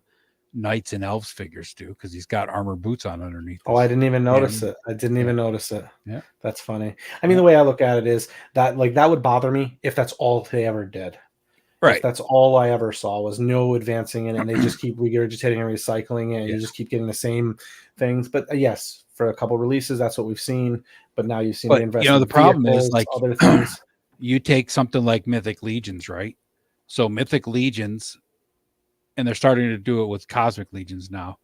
knights and elves figures do, because he's got armor boots on underneath. Oh, I didn't even notice it. Even notice it. Yeah, that's funny. I mean, the way I look at it is that, like, that would bother me if that's all they ever did. Right. That's all I ever saw, was no advancing in it, and they just keep regurgitating and recycling it, and Yeah. you just keep getting the same things. But yes, for a couple releases, that's what we've seen. But now you've seen But reinvest in the problem is vehicles, like other things. you take something like Mythic Legions, right? So Mythic Legions, and they're starting to do it with Cosmic Legions now.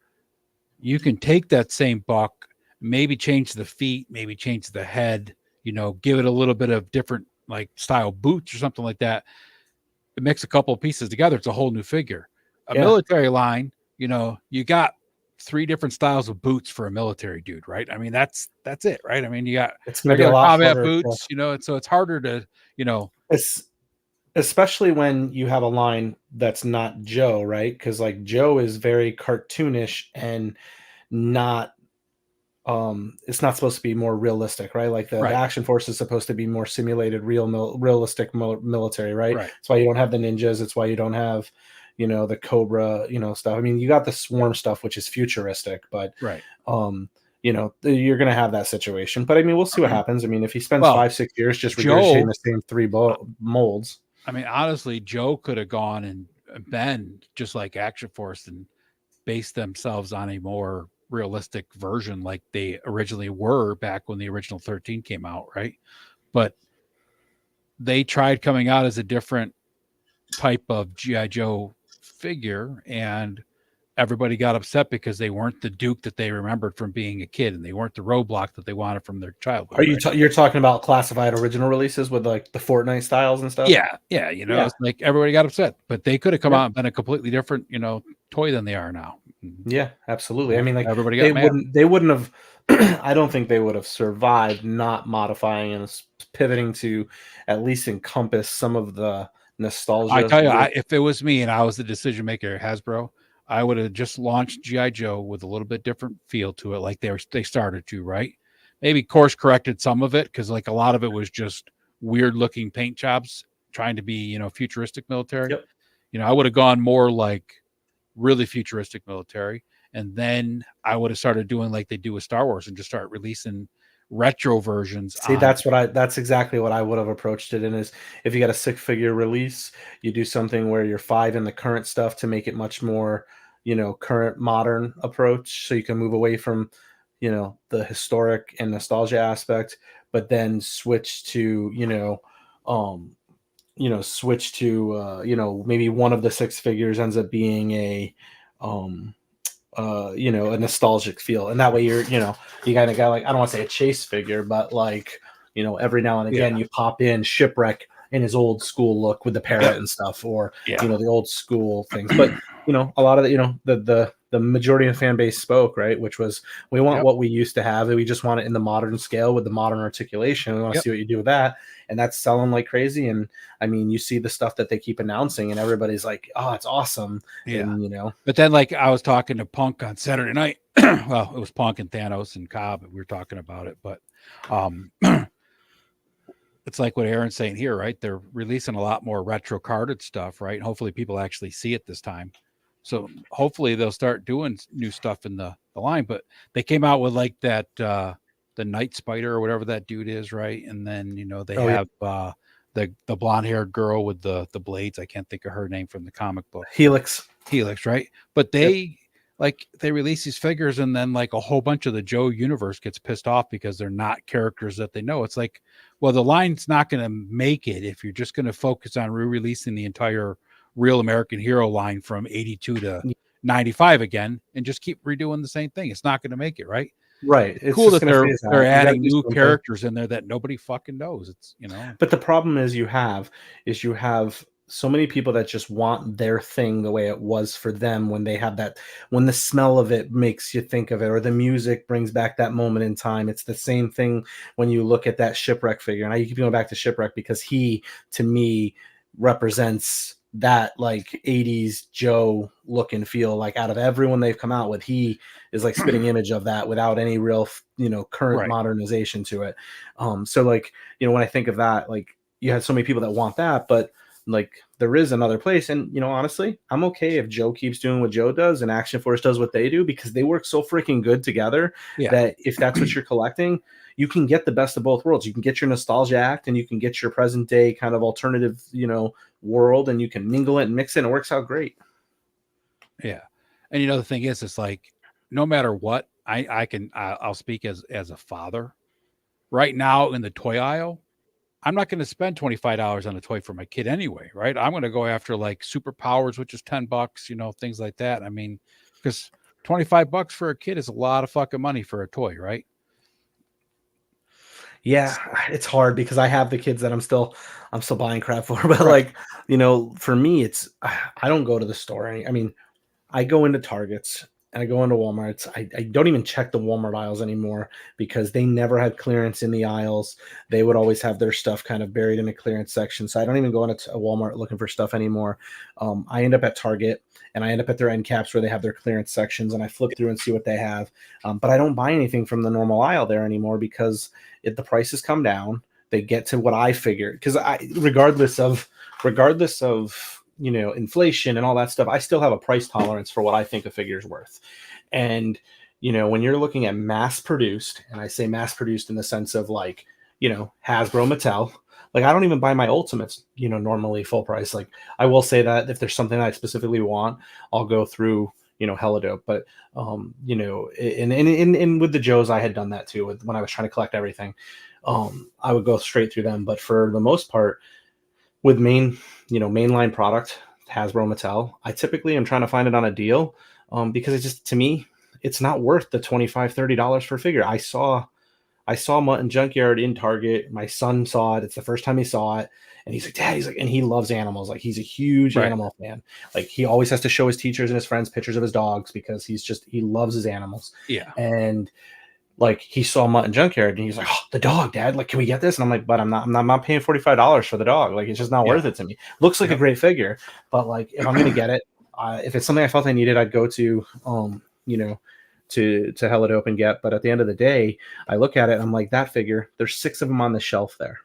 You can take that same buck, maybe change the feet, maybe change the head, give it a little bit of different like style boots or something like that. It mix a couple of pieces together. It's a whole new figure. A Yeah, military line, you got 3 different styles of boots for a military dude, right? I mean, that's it, right? I mean, you got it's going to be a regular lot combat harder to, boots, and so it's harder to, you know, it's, especially when you have a line that's not Joe, right? Because like Joe is very cartoonish and not it's not supposed to be more realistic, right? Like the right, action force is supposed to be more simulated realistic military, right? right, That's why you don't have the ninjas, it's why you don't have the cobra stuff. I mean, you got the swarm stuff, which is futuristic, but right. you're going to have that situation. But I mean, we'll see what happens. I mean, if he spends Well, 5-6 years just regurgitating Joe, the same three molds. I mean, honestly, Joe could have gone and been just like Action Force and based themselves on a more realistic version like they originally were back when the original 13 came out, right? But they tried coming out as a different type of GI Joe figure, and everybody got upset because they weren't the Duke that they remembered from being a kid, and they weren't the Roadblock that they wanted from their childhood. Are you Right? you're talking about classified original releases with like the Fortnite styles and stuff? Yeah, yeah. Yeah. It's like everybody got upset, but they could have come Yeah. out and been a completely different, toy than they are now. Yeah, absolutely. I mean, like Everybody got mad. they wouldn't have. I don't think they would have survived not modifying and pivoting to at least encompass some of the I nostalgia tell you, with. if it was me and I was the decision maker at Hasbro, I would have just launched GI Joe with a little bit different feel to it, like they started to, right? Maybe course corrected some of it because like a lot of it was just weird looking paint jobs trying to be futuristic military. Yep. I would have gone more like really futuristic military, and then I would have started doing like they do with Star Wars and just start releasing retro versions See, on. that's exactly what I would have approached it in. Is if you got a 6-figure release, you do something where you're 5 in the current stuff to make it much more, current modern approach, so you can move away from, the historic and nostalgia aspect, but then switch to, um, switch to, maybe one of the 6 figures ends up being um, a nostalgic feel. And that way you kind of got, like, I don't want to say a chase figure, but like, every now and Yeah. again you pop in Shipwreck in his old school look with the parrot and stuff, or, Yeah. the old school things. But, a lot of the majority of the fan base spoke, right? Which was, we want Yep. what we used to have. We just want it in the modern scale with the modern articulation. We want to Yep. see what you do with that. And that's selling like crazy. And I mean, you see the stuff that they keep announcing and everybody's like, oh, it's awesome. Yeah. And But then, like, I was talking to Punk on Saturday night. Well, it was Punk and Thanos and Cobb. We were talking about it, but it's like what Aaron's saying here, right? They're releasing a lot more retro carded stuff, right? And hopefully people actually see it this time. So hopefully they'll start doing new stuff in the line. But they came out with like that the Night Spider or whatever that dude is, right? And then they Oh, yeah. have the blonde haired girl with the blades. I can't think of her name from the comic book. Helix, right? But they they release these figures and then like a whole bunch of the Joe universe gets pissed off because they're not characters that they know. It's like, well, the line's not going to make it if you're just going to focus on re-releasing the entire Real American Hero line from 82 to 95 again and just keep redoing the same thing. It's not going to make it, right? right? It's Cool just that going to phase they're out. You got to adding do new something. characters in there that nobody fucking knows. It's But the problem is you have so many people that just want their thing the way it was for them, when they have that, when the smell of it makes you think of it, or the music brings back that moment in time. It's the same thing when you look at that Shipwreck figure. And I keep going back to Shipwreck because he, to me, represents that like 80s Joe look and feel. Like, out of everyone they've come out with, he is like spitting image of that without any real current Right. modernization to it. So like, when I think of that, like, you had so many people that want that, but like there is another place. And honestly, I'm okay if Joe keeps doing what Joe does and Action Force does what they do, because they work so freaking good together Yeah. that if that's what you're collecting, you can get the best of both worlds. You can get your nostalgia act and you can get your present day kind of alternative, world, and you can mingle it and mix it, and it works out great. Yeah. And the thing is, it's like, no matter what, I'll speak as a father right now in the toy aisle. I'm not going to spend $25 on a toy for my kid anyway, right? I'm going to go after like Superpowers, which is $10, things like that. I mean, because $25 for a kid is a lot of fucking money for a toy, right? Yeah, it's hard because I have the kids that I'm still buying crap for, but Right. like, for me, it's I don't go to the store. I mean, I go into Targets and I go into Walmarts. I don't even check the Walmart aisles anymore because they never had clearance in the aisles. They would always have their stuff kind of buried in a clearance section. So I don't even go into a Walmart looking for stuff anymore. I end up at Target and I end up at their end caps where they have their clearance sections, and I flip through and see what they have. But I don't buy anything from the normal aisle there anymore because if the prices come down, they get to what I figured. Because regardless of inflation and all that stuff, I still have a price tolerance for what I think a figure is worth. And when you're looking at mass produced, and I say mass produced in the sense of like Hasbro, Mattel, like I don't even buy my Ultimates normally full price. Like I will say that if there's something I specifically want, I'll go through Helidope. But and with the Joes, I had done that too when I was trying to collect everything. I would go straight through them. But for the most part, with mainline product, Hasbro, Mattel, I typically am trying to find it on a deal, because it's just, to me, it's not worth the $25-$30 for a figure. I saw Mutton Junkyard in Target. My son saw it. It's the first time he saw it. And he's like, Dad, and he loves animals. Like he's a huge Right. animal fan. Like he always has to show his teachers and his friends pictures of his dogs because he loves his animals. Yeah. And like he saw Mutton Junkyard and he's like, oh, the dog, Dad, like, can we get this? And I'm like, but I'm not paying $45 for the dog. Like, it's just not worth Yeah. it to me. Looks like a Yep. great figure, but like, if I'm going to get it, if it's something I felt I needed, I'd go to, to Helidope and get. But at the end of the day, I look at it and I'm like, that figure, there's 6 of them on the shelf there.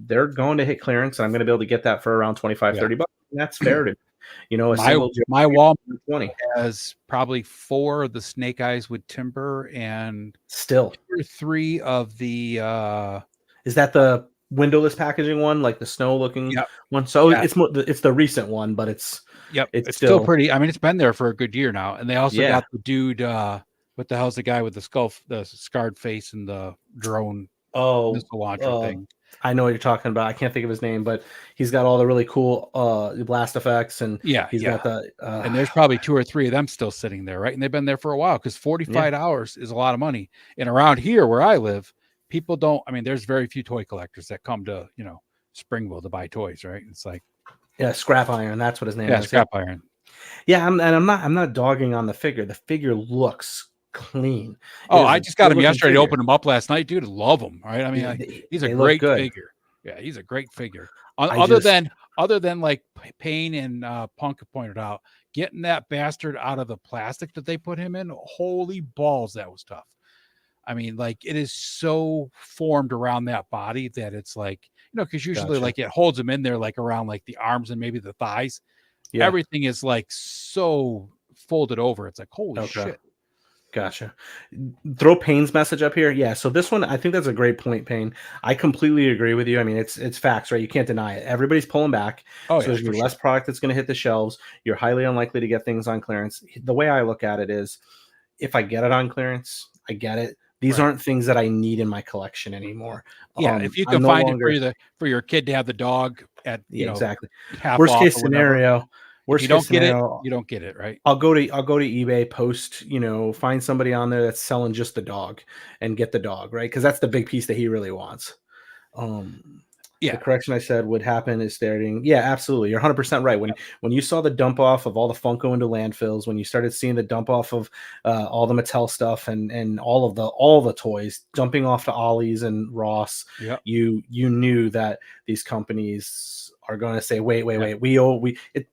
They're going to hit clearance, and I'm going to be able to get that for around 25, Yeah. $30. And that's fair to me. A My single my wall 20 has probably 4 of the Snake Eyes with timber and still. 2 or 3 of the Is that the windowless packaging one, like the snow looking yep. one? So Yeah. it's the recent one, but it's Yep. it's It's still still, pretty. I mean, it's been there for a good year now. And they also yeah. got the dude what the hell's the guy with the scarred face and the drone Oh, missile launcher thing? I know what you're talking about. I can't think of his name, but he's got all the really cool blast effects, and Yeah, he's yeah. got the And there's probably 2 or 3 of them still sitting there, right? And they've been there for a while because yeah. $45 is a lot of money. And around here where I live, people don't, I mean, there's very few toy collectors that come to, Springville to buy toys, right? It's like, Yeah, Scrap Iron, that's what his name yeah, is. Yeah. scrap iron. Yeah, I'm not dogging on the figure. The figure looks clean. It Oh, is I a just got good him looking yesterday to figure. open him up last night, dude. Love him, right? I mean, Yeah, like, he's a they look great good. figure. Yeah, he's a great figure. I Other just than like Payne and Punk pointed out, getting that bastard out of the plastic that they put him in, holy balls, that was tough. I mean, like it is so formed around that body that it's like, because usually Gotcha. like it holds him in there like around like the arms and maybe the thighs. Yeah. Everything is like so folded over. It's like, holy Okay. shit. Gotcha. Throw Payne's message up here. Yeah. So this one, I think that's a great point, Payne. I completely agree with you. I mean, it's facts, right? You can't deny it. Everybody's pulling back, Oh so yeah, there's gonna for be sure. less product that's gonna hit the shelves. You're highly unlikely to get things on clearance. The way I look at it is, if I get it on clearance, I get it. These Right. aren't things that I need in my collection anymore. Yeah, if you I'm can no find it longer. for your kid to have the dog at, Yeah, exactly. half Worst off case or whatever. scenario. If you Worst case don't get it, scenario. you don't get it, right? I'll go to eBay, post, find somebody on there that's selling just the dog and get the dog, right? Because that's the big piece that he really wants. Um, the Yeah. correction I said would happen is starting. Yeah, absolutely. You're 100% right. When you saw the dump off of all the Funko into landfills, when you started seeing the dump off of all the Mattel stuff and all the toys dumping off to Ollie's and Ross, Yep. you knew that these companies are going to say, wait, Yeah.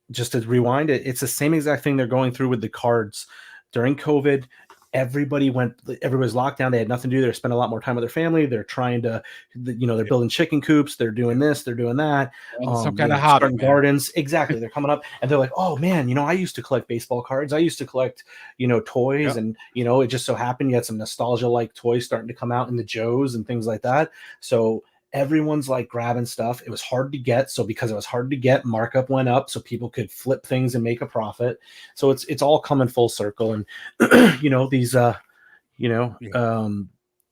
just to rewind it, it's the same exact thing they're going through with the cards during COVID. everybody's locked down. They had nothing to do. They're spending a lot more time with their family. They're trying to, they're building chicken coops. They're doing this, they're doing that. And some kind of hobby, Starting man. gardens. Exactly. They're coming up and they're like, oh man, I used to collect baseball cards. I used to collect, toys. And, it just so happened you had some nostalgia like toys starting to come out in the Joes and things like that. So everyone's like grabbing stuff. It was hard to get. So because it was hard to get, markup went up so people could flip things and make a profit. So it's all coming full circle. And, these, Well,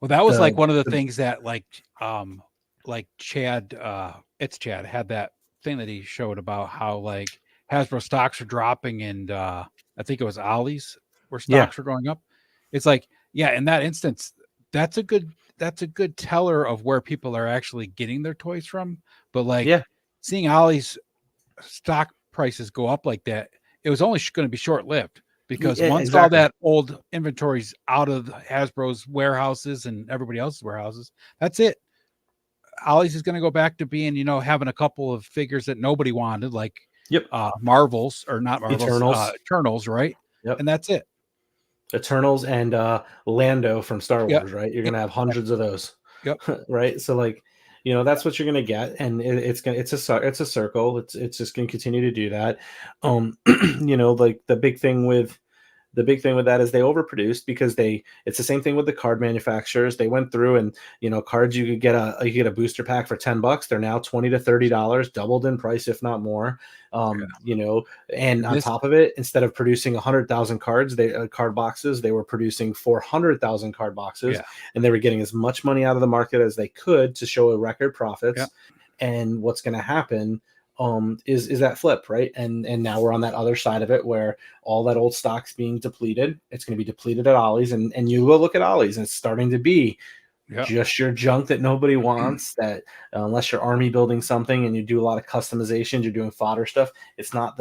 that was like one of the things that like Chad, it's Chad had that thing that he showed about how like Hasbro stocks are dropping and I think it was Ollie's where stocks were going up. It's like, in that instance, that's a good teller of where people are actually getting their toys from. But like seeing Ollie's stock prices go up like that, it was only going to be short lived. Because once all that old inventory's out of Hasbro's warehouses and everybody else's warehouses, that's it. Ollie's is going to go back to being, having a couple of figures that nobody wanted, like Marvels or not Marvels, Eternals, right? Yep. And that's it. Eternals and Lando from Star Wars, right? You're going to have hundreds of those. Yep. Right. So like, that's what you're going to get. And it's a circle. It's just going to continue to do that. Like the big thing with that is they overproduced because it's the same thing with the card manufacturers. They went through and, cards you could get a booster pack for $10. They're now $20 to $30, doubled in price, if not more. And on top of it, instead of producing 100,000 cards, card boxes, they were producing 400,000 card boxes, and they were getting as much money out of the market as they could to show a record profits. And what's going to happen is that flip, right? And now we're on that other side of it where all that old stock's being depleted. It's going to be depleted at Ollie's, and you will look at Ollie's and it's starting to be just your junk that nobody wants. That unless you're army building something and you do a lot of customizations, you're doing fodder stuff. It's not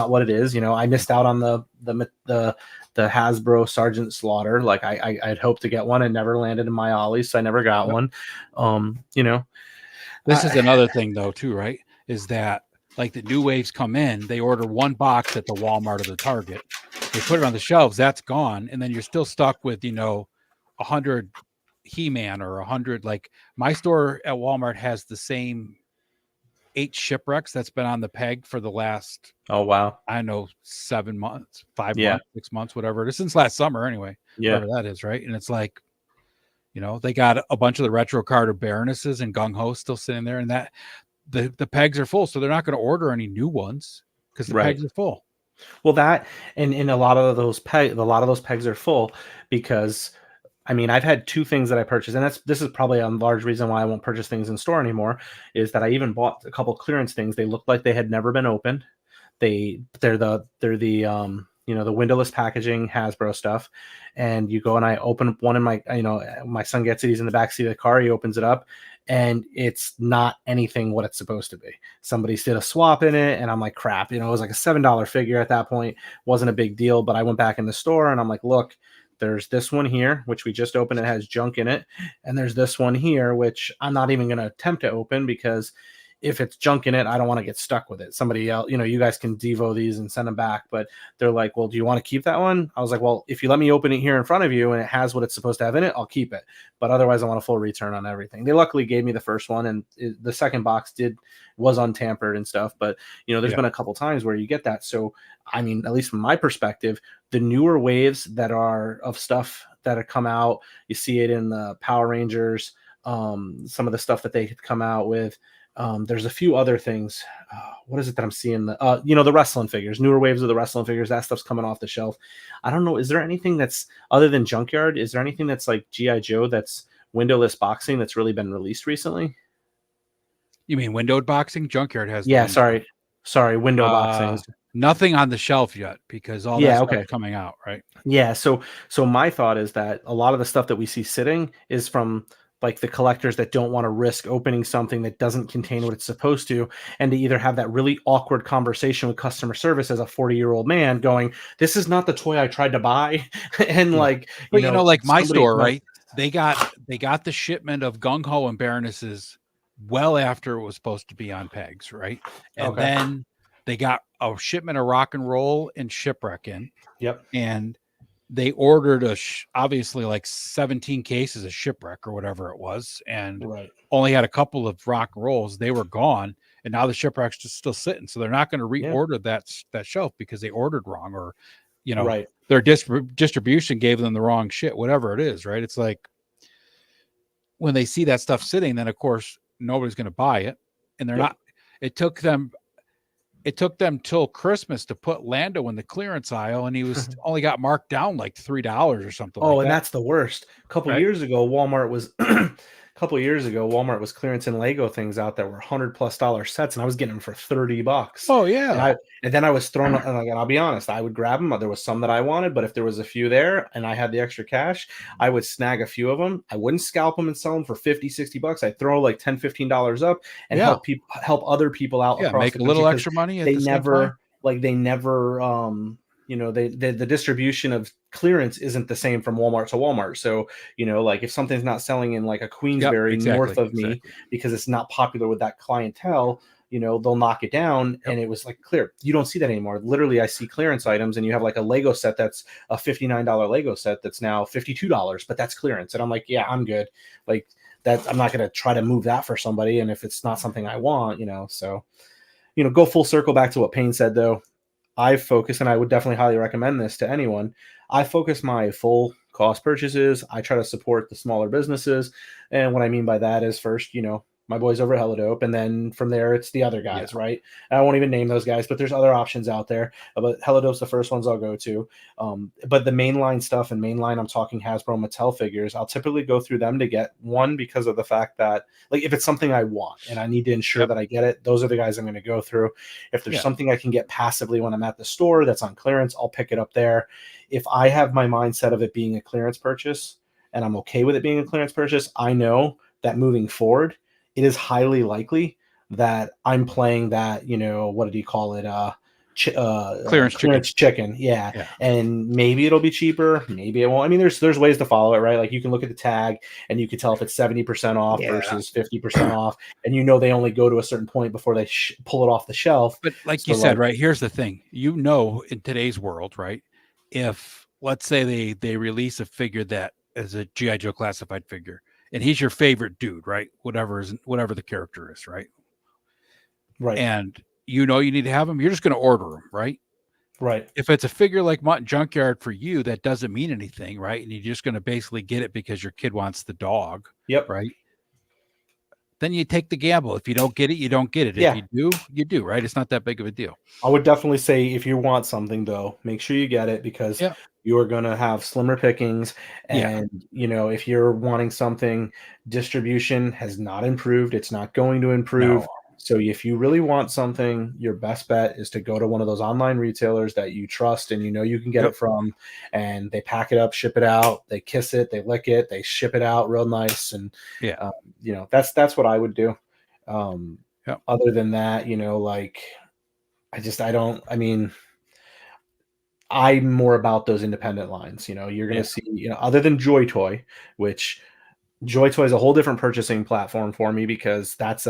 what it is. I missed out on the Hasbro Sergeant Slaughter. Like I'd hoped to get one and never landed in my Ollie's, so I never got one. This is another thing though too, right? Is that like the new waves come in, they order one box at the Walmart or the Target, they put it on the shelves, that's gone, and then you're still stuck with 100 He-Man or 100. Like my store at Walmart has the same 8 shipwrecks that's been on the peg for the last 7 months, 5 months, 6 months, whatever it is, since last summer anyway. Whatever that is, right? And it's like, they got a bunch of the retro card of Baronesses and Gung Ho still sitting there, and that the pegs are full, so they're not going to order any new ones because the pegs are full. Well, that and a lot of those pegs are full because I've had 2 things that I purchased, and this is probably a large reason why I won't purchase things in store anymore, is that I even bought a couple clearance things. They looked like they had never been opened. They're the the windowless packaging Hasbro stuff, and you go and I open one in my my son gets it. He's in the back seat of the car. He opens it up, and it's not anything what it's supposed to be. Somebody did a swap in it, and I'm like, crap. It was like a $7 figure at that point. Wasn't a big deal, but I went back in the store and I'm like, look, there's this one here, which we just opened. It has junk in it, and there's this one here, which I'm not even going to attempt to open because if it's junk in it, I don't want to get stuck with it. Somebody else, you guys can Devo these and send them back, but they're like, well, do you want to keep that one? I was like, well, if you let me open it here in front of you and it has what it's supposed to have in it, I'll keep it. But otherwise I want a full return on everything. They luckily gave me the first one, and the second box was untampered and stuff. But there's been a couple times where you get that. So, at least from my perspective, the newer waves that are of stuff that have come out, you see it in the Power Rangers, some of the stuff that they had come out with. There's a few other things. What is it that I'm seeing? The wrestling figures, newer waves of the wrestling figures. That stuff's coming off the shelf. I don't know. Is there anything that's other than Junkyard? Is there anything that's like G.I. Joe that's windowless boxing that's really been released recently? You mean windowed boxing? Junkyard has. Yeah, sorry, window boxing. Nothing on the shelf yet because all that stuff's coming out, right? Yeah. So my thought is that a lot of the stuff that we see sitting is from like the collectors that don't want to risk opening something that doesn't contain what it's supposed to, and to either have that really awkward conversation with customer service as a 40-year-old man going, this is not the toy I tried to buy. And like, like my store, right? They got the shipment of Gung Ho and Baronesses well after it was supposed to be on pegs, right? And then they got a shipment of Rock and Roll and Shipwreck in. Yep. And they ordered obviously like 17 cases of Shipwreck or whatever it was, and Right. only had a couple of rock and rolls. They were gone, and now the Shipwreck's just still sitting. So they're not going to Yeah. reorder that shelf because they ordered wrong, or Right. their distribution gave them the wrong shit, whatever it is, right? It's like when they see that stuff sitting, then of course nobody's going to buy it, and they're Yep. not. It took them till Christmas to put Lando in the clearance aisle, and he was only got marked down like $3 or something like Oh, and that, that's the worst. A couple right? years ago, Walmart was clearancing Lego things out that were $100+ sets, and I was getting them for $30. Oh And yeah, then I was thrown, and I'll be honest, I would grab them. There was some that I wanted, but if there was a few there and I had the extra cash, I would snag a few of them. I wouldn't scalp them and sell them for 50, $60. I'd throw like $10, $15 up and yeah, help other people out yeah. across Make the a country little because extra money at they the same time. never the distribution of clearance isn't the same from Walmart to Walmart. So, like if something's not selling in like a Yep, Queensbury north exactly, of me exactly. because it's not popular with that clientele, they'll knock it down. Yep. And it was like clear. You don't see that anymore. Literally, I see clearance items and you have like a Lego set that's a $59 Lego set that's now $52, but that's clearance. And I'm like, yeah, I'm good. Like that, I'm not going to try to move that for somebody. And if it's not something I want, so, go full circle back to what Payne said though. I focus, and I would definitely highly recommend this to anyone. I focus my full cost purchases. I try to support the smaller businesses. And what I mean by that is first, my boys over at Helidope, and then from there it's the other guys, Yeah. right? And I won't even name those guys, but there's other options out there. But Helidope's the first ones I'll go to. But the mainline stuff and mainline, I'm talking Hasbro, Mattel figures. I'll typically go through them to get one because of the fact that, like, if it's something I want and I need to ensure Yep. that I get it, those are the guys I'm going to go through. If there's Yeah. something I can get passively when I'm at the store that's on clearance, I'll pick it up there. If I have my mindset of it being a clearance purchase and I'm okay with it being a clearance purchase, I know that moving forward, it is highly likely that I'm playing that, what did he call it? Clearance Chicken. Yeah. Yeah. And maybe it'll be cheaper. Maybe it won't. I mean, there's ways to follow it, right? Like you can look at the tag and you can tell if it's 70% off Yeah. versus 50% off. And they only go to a certain point before they pull it off the shelf. But like you So said, right, here's the thing. In today's world, right, if let's say they release a figure that is a GI Joe classified figure, and he's your favorite dude, right? Whatever the character is, right? right. And you need to have him, you're just going to order him, right? Right. If it's a figure like Mutt Junkyard for you, that doesn't mean anything, right? And you're just going to basically get it because your kid wants the dog, Yep. right? Then you take the gamble. If you don't get it, you don't get it. Yeah. If you do, you do, right? It's not that big of a deal. I would definitely say if you want something though, make sure you get it because Yeah. you are going to have slimmer pickings. Yeah. And, if you're wanting something, distribution has not improved. It's not going to improve. No. So if you really want something, your best bet is to go to one of those online retailers that you trust and you can get Yep. it from, and they pack it up, ship it out, they kiss it, they lick it, they ship it out real nice. And, Yeah. that's what I would do. Yep. Other than that, like, I'm more about those independent lines. You're going to see, other than Joy Toy, which Joy Toy is a whole different purchasing platform for me because that's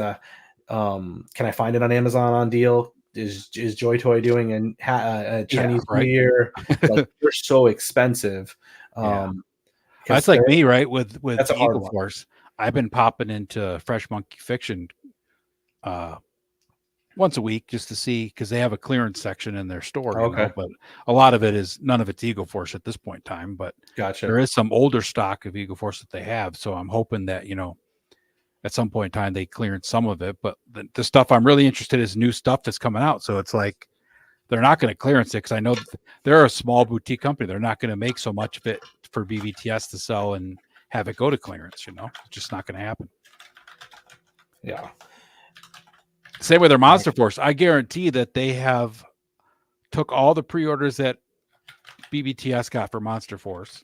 can I find it on Amazon on deal? Is Joy Toy doing a Chinese New right. Year? Like they're so expensive. Yeah. Because That's like me, right? With that's a hard Eagle one. Force. I've been popping into Fresh Monkey Fiction once a week just to see, because they have a clearance section in their store, Okay. but a lot of none of it's Eagle Force at this point in time, but Gotcha. there is some older stock of Eagle Force that they have. So I'm hoping that, at some point in time they clearance some of it, but the stuff I'm really interested in is new stuff that's coming out. So it's like, they're not going to clearance it because I know they're a small boutique company. They're not going to make so much of it for BBTS to sell and have it go to clearance. It's just not going to happen. Yeah. Same with their Monster Force. I guarantee that they have took all the pre-orders that BBTS got for Monster Force,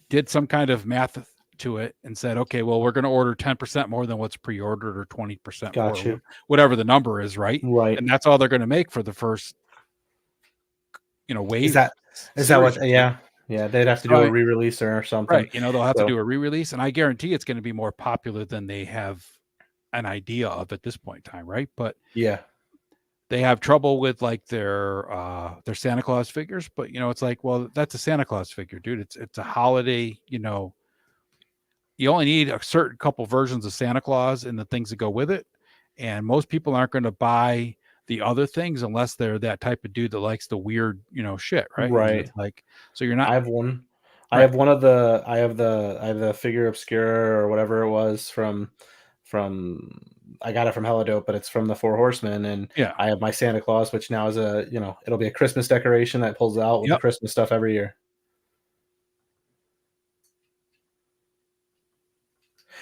did some kind of math to it, and said, okay, well, we're going to order 10% more than what's pre-ordered or 20% more, whatever the number is, right? Right. And that's all they're going to make for the first, wave. Is that what? Yeah. Yeah. They'd have to do a re-release or something. Right. They'll have to do a re-release, and I guarantee it's going to be more popular than they have an idea of at this point in time, right? But yeah, they have trouble with like their Santa Claus figures, but it's like, well, that's a Santa Claus figure, dude. It's a holiday, you only need a certain couple versions of Santa Claus and the things that go with it. And most people aren't going to buy the other things unless they're that type of dude that likes the weird, shit, right? And Right. it's like, so you're not I have one. I right. have one of the. I have the figure obscura or whatever it was from. I got it from Helidope, but it's from the Four Horsemen, and Yeah. I have my Santa Claus, which now is it'll be a Christmas decoration that pulls out with the Yep. Christmas stuff every year.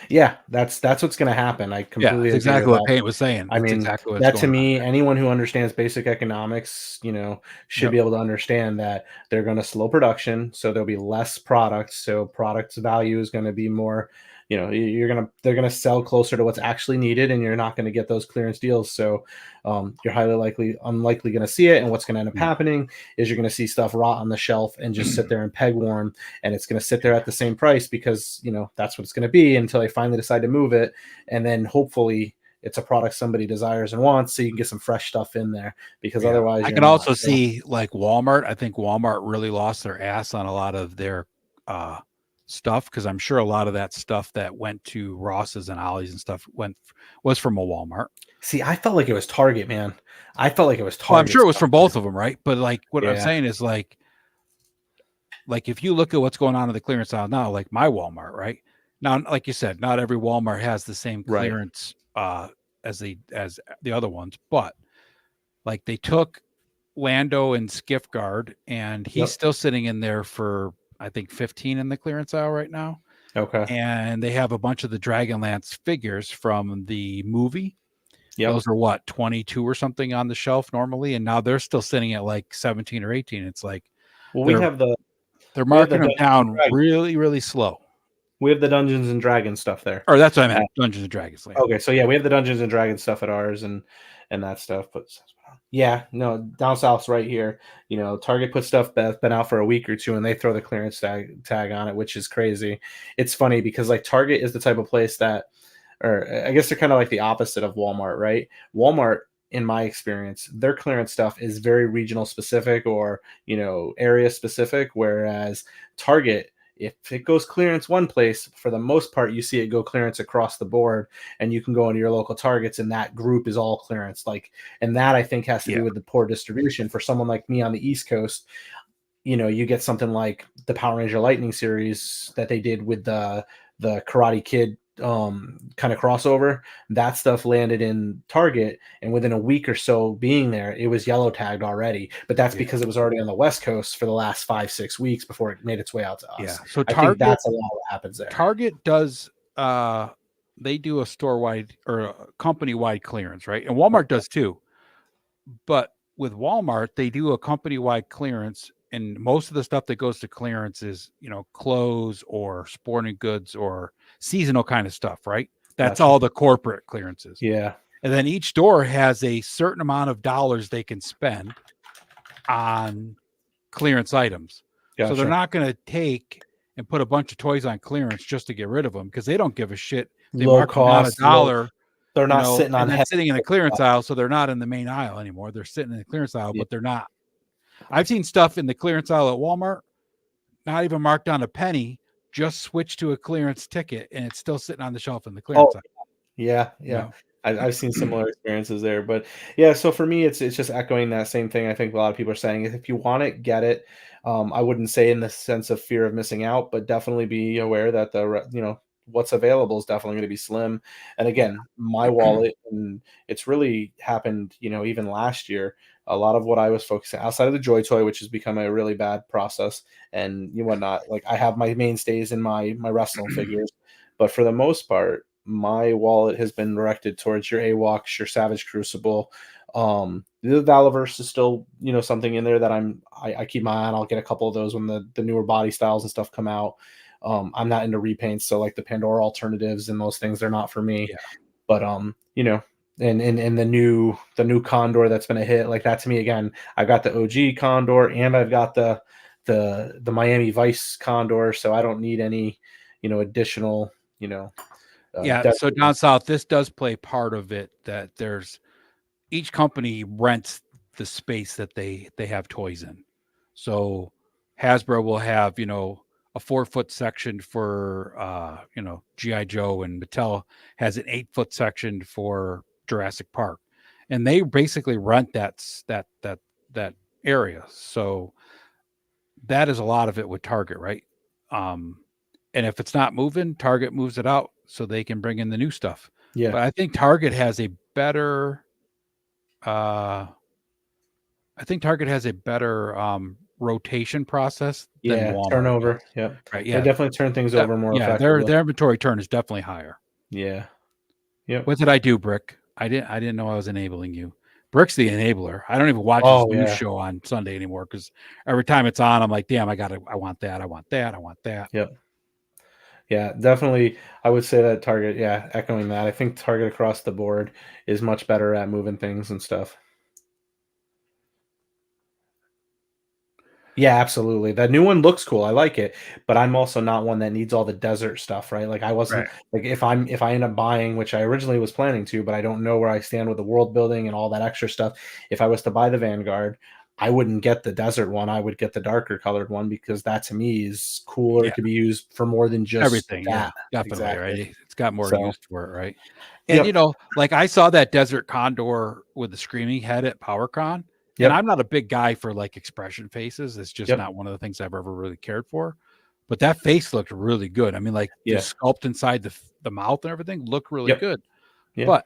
Yeah, that's what's gonna happen. I Yeah. completely That's agree exactly with what that. Payne was saying. I That's mean, exactly what's that to going on me, there. anyone who understands basic economics, should Yep. be able to understand that they're going to slow production, so there'll be less products. So products value is going to be more, they're going to sell closer to what's actually needed, and you're not going to get those clearance deals. So you're unlikely going to see it. And what's going to end up Yeah. happening is you're going to see stuff rot on the shelf and just sit there and peg warm, and it's going to sit there at the same price because that's what it's going to be until they finally decide to move it, and then hopefully it's a product somebody desires and wants, so you can get some fresh stuff in there because Yeah. otherwise I you're can not. also So see like Walmart. I think Walmart really lost their ass on a lot of their uh stuff because I'm sure a lot of that stuff that went to Ross's and Ollie's and stuff was from a Walmart. see, I felt like it was Target, man. I felt like it was Well, I'm Target sure it was stuff. from both of them, right? But like what I'm Yeah, saying is like if you look at what's going on in the clearance aisle now, like my Walmart, right? Now, like you said, not every Walmart has the same right. clearance as the other ones, but like they took Lando and Skiffguard, and he's Yep. still sitting in there for I think 15 in the clearance aisle right now. Okay. And they have a bunch of the Dragonlance figures from the movie. Yep. Those are what 22 or something on the shelf normally, and now they're still sitting at like 17 or 18. It's like Well, they're they're we have the marking them Dungeons and down Dragons. really, really slow. We have the Dungeons and Dragons stuff there. Or that's what I meant. Dungeons and Dragons land. Okay, so yeah, we have the Dungeons and Dragons stuff at ours and that stuff. But yeah, no, down south's right here. Target puts stuff that's been out for a week or two, and they throw the clearance tag on it, which is crazy. It's funny because like Target is the type of place that, or I guess they're kind of like the opposite of Walmart, right? Walmart, in my experience, their clearance stuff is very regional specific or area specific, whereas Target, if it goes clearance one place, for the most part, you see it go clearance across the board, and you can go into your local Targets, and that group is all clearance. And that I think has to Yeah. do with the poor distribution. For someone like me on the East Coast, you get something like the Power Ranger Lightning series that they did with the Karate Kid kind of crossover. That stuff landed in Target, and within a week or so being there, it was yellow tagged already. But that's Yeah. because it was already on the West Coast for the last 5-6 weeks before it made its way out to Yeah. us. So I think Target that's a lot what happens there. Target does they do a store wide or a company wide clearance, right? And Walmart does too. But with Walmart, they do a company wide clearance, and most of the stuff that goes to clearance is, clothes or sporting goods or seasonal kind of stuff, right? That's Gotcha. all the corporate clearances. Yeah. And then each store has a certain amount of dollars they can spend on clearance items. So they're Gotcha. not going to take and put a bunch of toys on clearance just to get rid of them because they don't give a shit. They Low mark them down a cost, low. dollar, They're not sitting on and then heavy sitting in the clearance stuff. aisle. So they're not in the main aisle anymore. They're sitting in the clearance aisle, Yeah. but they're not. I've seen stuff in the clearance aisle at Walmart, not even marked down a penny, just switch to a clearance ticket, and it's still sitting on the shelf in the clearance Oh, aisle. yeah, You yeah. know? I've seen similar experiences there, but yeah. So for me, it's just echoing that same thing. I think a lot of people are saying if you want it, get it. I wouldn't say in the sense of fear of missing out, but definitely be aware that what's available is definitely going to be slim. And Yeah. again, my wallet, and it's really happened. Even last year, a lot of what I was focusing outside of the Joy Toy, which has become a really bad process, and whatnot. Like I have my mainstays in my wrestling figures, but for the most part my wallet has been directed towards your AWOX, your Savage Crucible. The Valaverse is still, something in there that I keep my eye on. I'll get a couple of those when the newer body styles and stuff come out. I'm not into repaints, so like the Pandora alternatives and those things, they're not for me. Yeah. But and the new Condor that's been a hit, like that to me again. I've got the OG Condor and I've got the Miami Vice Condor, so I don't need any, additional, Yeah. So down south, this does play part of it that there's each company rents the space that they have toys in. So Hasbro will have, a 4-foot section for GI Joe, and Mattel has an 8-foot section for Jurassic Park, and they basically rent that area. So that is a lot of it with Target, right? Um, and if it's not moving, Target moves it out so they can bring in the new stuff. Yeah. But I think Target has a better uh I think Target has a better rotation process than Yeah. Walmart Turnover. does. Yep. Right. They Yeah. definitely turn things over more Yeah, their effectively. their inventory turn is definitely higher. Yeah. Yep. What did I do, Brick? I didn't know I was enabling you. Brick's the enabler. I don't even watch his Oh news yeah. show on Sunday anymore because every time it's on, I'm like, damn, I want that, I want that, I want that. Yep. Yeah, definitely. I would say that Target, yeah, echoing that. I think Target across the board is much better at moving things and stuff. Yeah, absolutely. That new one looks cool. I like it, but I'm also not one that needs all the desert stuff, right? Like I Right. wasn't like if I end up buying, which I originally was planning to, but I don't know where I stand with the world building and all that extra stuff. If I was to buy the Vanguard, I wouldn't get the desert one. I would get the darker colored one because that to me is cooler. It Yeah. could be used for more than just Everything, yeah, that. definitely, Exactly. right? It's got more So, use for it, right? And, yep, like, I saw that Desert Condor with the screaming head at PowerCon, and yep, I'm not a big guy for, like, expression faces, it's just yep, not one of the things I've ever really cared for, but that face looked really good. I mean, like, the yeah, sculpt inside the mouth and everything looked really yep, good, yeah, but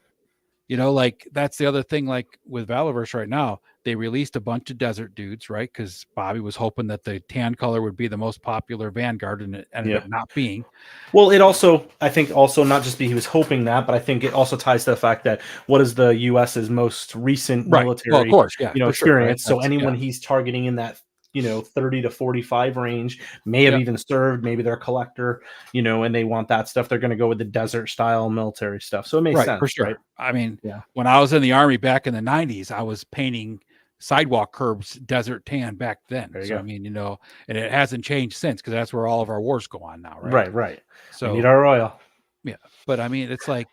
like that's the other thing, like with Valorverse right now, they released a bunch of desert dudes, right? Because Bobby was hoping that the tan color would be the most popular Vanguard, and it ended yeah. up not being. Well, it also, I think, also not just be he was hoping that, but I think it also ties to the fact that what is the U.S.'s most recent Right. Well, of military, course, yeah, for sure, right? experience. So That's yeah, anyone he's targeting in that 30 to 45 range may have yeah, even served. Maybe they're a collector, and they want that stuff. They're going to go with the desert style military stuff. So it makes right, for sense, right? sure. I mean, Yeah. when I was in the army back in the '90s, I was painting sidewalk curbs desert tan back then. There you So I go. mean, and it hasn't changed since because that's where all of our wars go on now, right? Right. Right. We need So our oil. yeah, but I mean, it's like,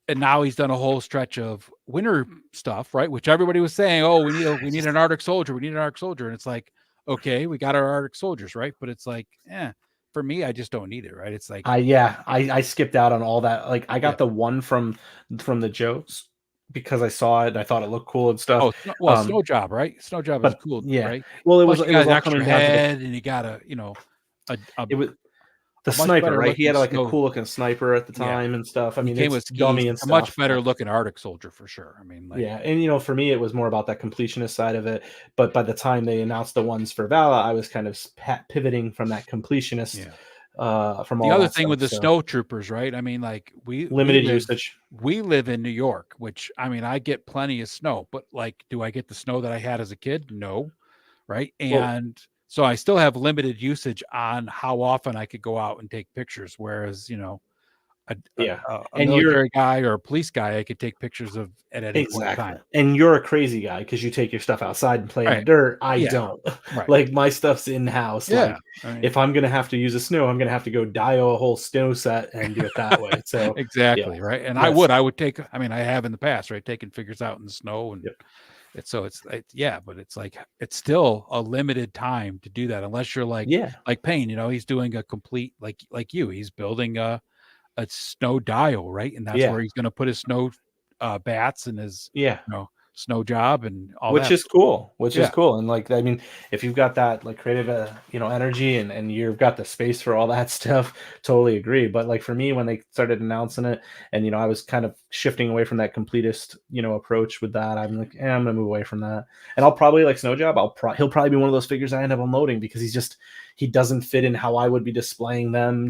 and now he's done a whole stretch of winter stuff, right? Which everybody was saying, "Oh, we need an Arctic soldier. We need an Arctic soldier." And it's like, okay, we got our Arctic soldiers, right? But it's like, for me, I just don't need it, right? It's like, I skipped out on all that. Like I yeah. got the one from the Joes because I saw it and I thought it looked cool and stuff. Oh, well, Snow Job, right? Snow Job is But cool, yeah, right? well, Plus, you it got was an all extra coming down to head, and you got it was the a much sniper, better right? He looking had like a snow. cool looking sniper at the Yeah, time and stuff. I he mean, came it's with skis. dummy and It's a much stuff. better looking Arctic soldier for sure. I mean, like, Yeah, and for me, it was more about that completionist side of it. But by the time they announced the ones for Vala, I was kind of pivoting from that completionist, yeah. from The all other that thing stuff. with the So snow troopers, right? I mean, like limited usage. we live in New York, which I mean, I get plenty of snow, but like, do I get the snow that I had as a kid? No, right? Well, And so I still have limited usage on how often I could go out and take pictures. Whereas, a, yeah, a and you're military guy or a police guy, I could take pictures of at any point in exactly. time. And you're a crazy guy because you take your stuff outside and play in the Right. dirt. I Yeah. don't. Right. Like, my stuff's in-house. Yeah. Like, I mean, if I'm gonna have to use a snow, I'm gonna have to go dio a whole snow set and do it that way. So, yeah. exactly. Right. And Yes. I would take, I mean, I have in the past, right? Taking figures out in the snow, and Yep. yeah, but it's like, it's still a limited time to do that unless you're Yeah. like Payne, he's doing a complete, like you, he's building a snow dial, right? And that's Yeah. where he's going to put his snow bats and his, Yeah. snow job and all Which that. is cool, which is Yeah. cool, and, like, I mean, if you've got that, like, creative, energy and you've got the space for all that stuff, totally agree, but, like, for me, when they started announcing it and, I was kind of shifting away from that completist, approach with that, I'm like, I'm gonna move away from that, and I'll probably like Snow Job, he'll probably be one of those figures I end up unloading because he doesn't fit in how I would be displaying them,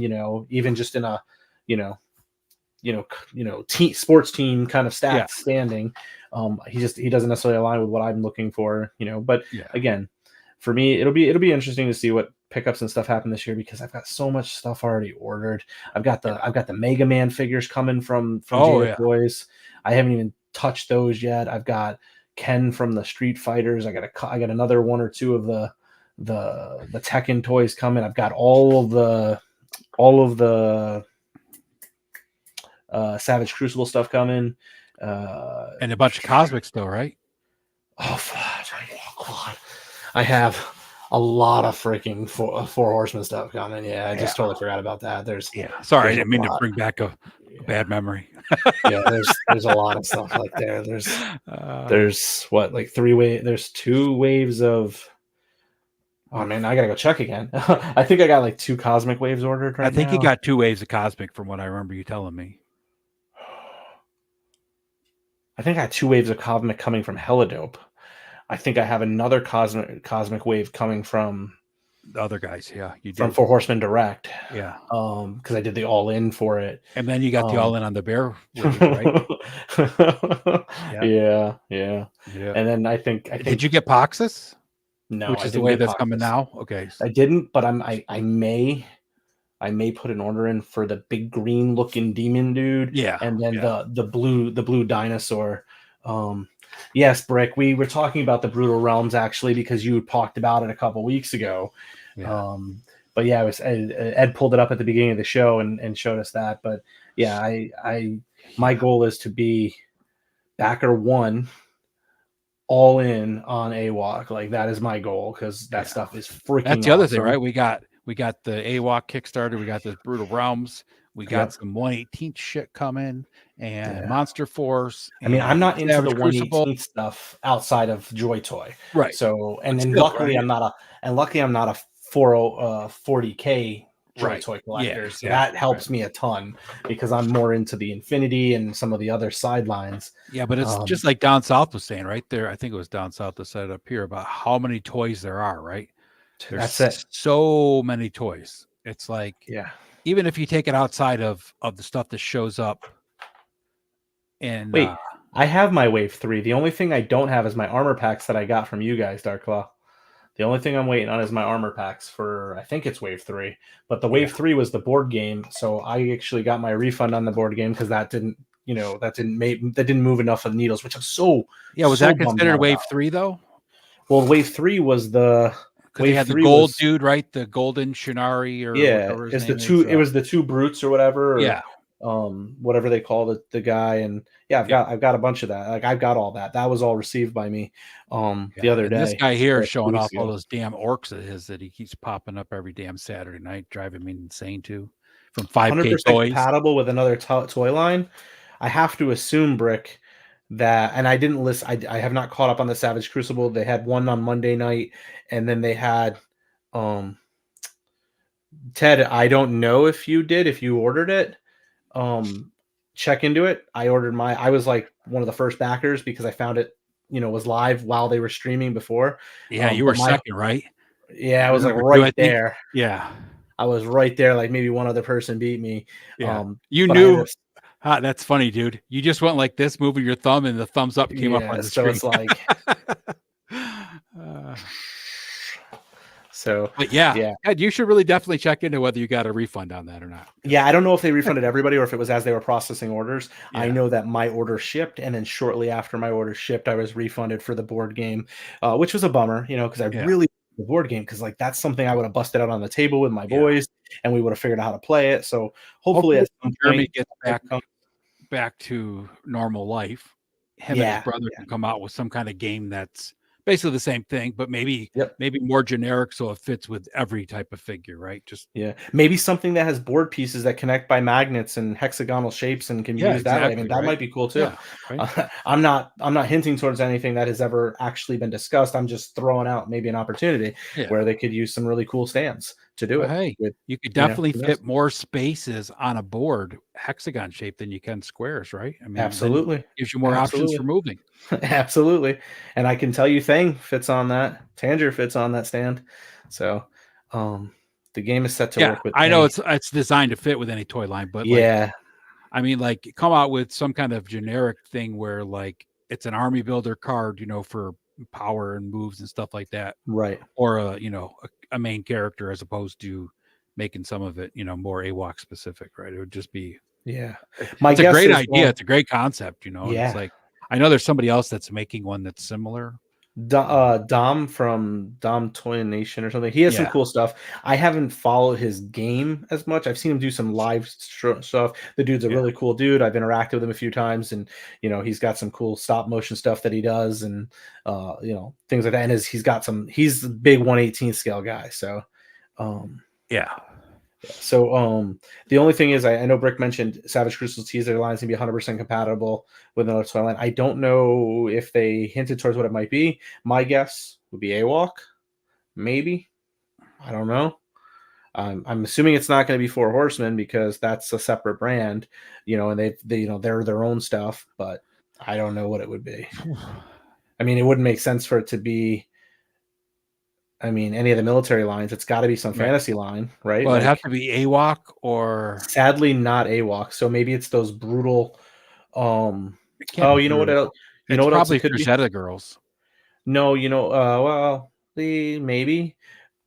even just in a, you know sports team kind of Yeah. stats standing. He doesn't necessarily align with what I'm looking for, But Yeah. again, for me, it'll be interesting to see what pickups and stuff happen this year because I've got so much stuff already ordered. Yeah. I've got the Mega Man figures coming from Oh, JO yeah. Toys. I haven't even touched those yet. I've got Ken from the Street Fighters. I got another one or two of the Tekken toys coming. I've got all of the Savage Crucible stuff coming. And a bunch of cosmics, though, right? Oh God, I have a lot of freaking four horsemen stuff coming. Yeah, I Yeah. just totally forgot about that. Yeah. Sorry, I There's a didn't mean to lot. bring back a Yeah, bad memory. yeah. There's a lot of stuff like there. Uh, There's what, like there's 2 waves of. Oh man, I gotta go check again. I think I got like 2 cosmic waves ordered I right think you now. got 2 waves of cosmic from what I remember you telling me. I think I got 2 waves of cosmic coming from Helidope. I think I have another cosmic wave coming The other guys, yeah, you from did. Four Horsemen Direct. Yeah. Because I did the all in for it. And then you got the Um, all in on the bear wave, right? Yeah. yeah, yeah. Yeah. And then Did you get Poxus? no, Which I is the didn't way get that's coming Poxus. now? Okay. I didn't, but I may put an order in for the big green looking demon dude, Yeah. and then Yeah. the blue dinosaur. Um, yes, Brick. We were talking about the Brutal Realms actually because you talked about it a couple weeks ago. Yeah. But yeah, it was Ed pulled it up at the beginning of the show and showed us that. But yeah, I my Yeah. goal is to be backer 1 all in on AWOC. Like that is my goal because that Yeah. stuff is That's freaking the other thing, awesome. right? We got the AWOC Kickstarter, we got this Brutal Realms, we got Yep. some 1/18 shit coming, and Yeah. Monster Force I mean, I'm and not into the Savage Crucible. 118 stuff outside of Joy Toy. Right. So, But and still, luckily right? I'm not a 40K Joy Right. Toy Yeah, collector. So that exactly. Right. helps me a ton because I'm more into the Infinity and some of the other sidelines. Yeah, but it's Um, just like Down South was saying right there. I think it was Down South that said it up here about how many toys there are, right? that's it. There's so many toys. It's like Yeah. even if you take it outside of the stuff that shows up in Wait, I have my Wave 3. The only thing I don't have is my armor packs that I got from you guys, Darklaw. The only thing I'm waiting on is my armor packs for, I think it's Wave 3. But the yeah. Wave 3 was the board game, so I actually got my refund on the board game because that didn't move enough of the needles, which I'm Yeah, was so that bummed considered out wave about. 3 though? Well, Wave 3 was the Because they Wave had the 3 gold was dude, right? The golden Shinari or yeah, whatever his it's the name is. two it was the 2 brutes or whatever, Yeah, whatever they call the guy. And yeah, yeah, I've got a bunch of that. Like I've got all that. That was all received by me the yeah. other And this day guy here or is 2 showing weeks off all ago. those damn orcs of his that he keeps popping up every damn Saturday night, driving me insane too. From 5K 100% toys. compatible with another toy line. I have to assume, Brick, that, and I didn't list. I have not caught up on the Savage Crucible. They had one on Monday night, and then they had um Ted. I don't know if you ordered it. Um, check into it. I was like one of the first backers because I found it, was live while they were streaming before. Yeah, you were But my second, right? yeah, I You're was like number two, right I think. there. Yeah, I was right there. Like maybe one other person beat me. yeah. You But I knew. ended That's funny, dude. You just went like this, moving your thumb, and the thumbs up came up yeah. on the So screen. it's like Uh, so but yeah, yeah. Ed, you should really definitely check into whether you got a refund on that or not. Yeah, I don't know if they refunded everybody or if it was as they were processing orders. I Yeah, know that my order shipped, and then shortly after my order shipped, I was refunded for the board game, which was a bummer, because I yeah, really the board game because like that's something I would have busted out on the table with my yeah. boys, and we would have figured out how to play it. So hopefully Hopefully, at when some Jeremy point, gets I can come. back to normal life, him and his Yeah, brother yeah, can come out with some kind of game that's basically the same thing, but yep. maybe more generic so it fits with every type of figure, right? Just Yeah, maybe something that has board pieces that connect by magnets and hexagonal shapes and can be yeah, used that way. I mean, exactly, that right? might be cool too. Yeah, right. I'm not hinting towards anything that has ever actually been discussed. I'm just throwing out maybe an opportunity Yeah. where they could use some really cool stands to do Well, it hey, with, you could definitely who knows? fit more spaces on a board hexagon shape than you can squares, right? I mean, then it Absolutely. gives you more options Absolutely. for moving. Absolutely. And I can tell you Thing fits on that. Tanger fits on that stand. So the game is set to Yeah, work with I know any. it's designed to fit with any toy line, but like Yeah, I mean, like, come out with some kind of generic thing where, like, it's an army builder card, for power and moves and stuff like that, right. or a main character as opposed to making some of it, more AWOC specific, right? It would just be. Yeah. My It's a guess great is idea. going It's a great concept, and it's yeah. like I know there's somebody else that's making one that's similar, Dom from Dom Toy Nation or something. He has some Yeah, cool stuff. I haven't followed his game as much. I've seen him do some live stuff. The dude's a yeah, really cool dude. I've interacted with him a few times, and he's got some cool stop motion stuff that he does, and things like that. And he's got some. He's the big 1/18 scale guy. So, um, yeah. the only thing is, I know Brick mentioned Savage Crystal's teaser line is gonna be 100% compatible with another toy line. I don't know if they hinted towards what it might be. My guess would be AWalk, maybe. I don't know. I'm assuming it's not going to be Four Horsemen because that's a separate brand, and they're their own stuff. But I don't know what it would be. I mean, it wouldn't make sense for it to be. I mean, any of the military lines. It's got to be some Right. fantasy line, right? Well, it'd have Like, to be AWalk or sadly, not AWalk. So maybe it's those brutal. it can't Oh, be you know what brutal. else? You know It's what else it probably could be? Frazetta girls. No, well, maybe.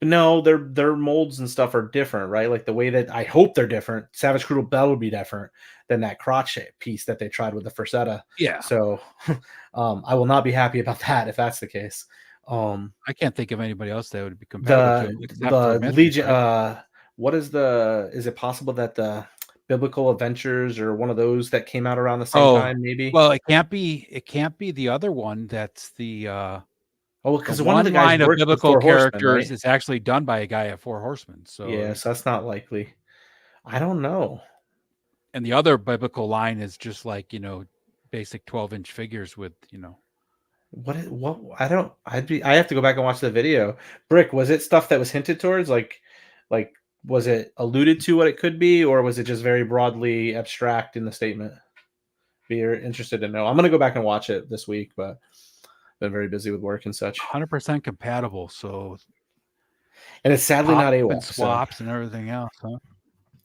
No, their molds and stuff are different, right? Like the way that I hope they're different. Savage Cruel Bell would be different than that crotch piece that they tried with the Frazetta. Yeah, So, I will not be happy about that if that's the case. Um, I can't think of anybody else that would be compatible to the him except for the Mythic, Legion. right? What is the? Is it possible that the Biblical Adventures or one of those that came out around the same Oh, time? Maybe. well, it can't be the other one that's Oh, the because one of the one guys line of worked with biblical Four Horsemen, characters right? is actually done by a guy at Four Horsemen. So, Yeah, so that's not likely. I don't know. and the other biblical line is just like, basic 12-inch figures with, What I don't I have to go back and watch the video. Brick, was it stuff that was hinted towards? Like was it alluded to what it could be, or was it just very broadly abstract in the statement? Be interested to know. I'm gonna go back and watch it this week, but been very busy with work and such. 100% compatible. So And it's sadly pop not and AWalk, so swaps and everything else, huh?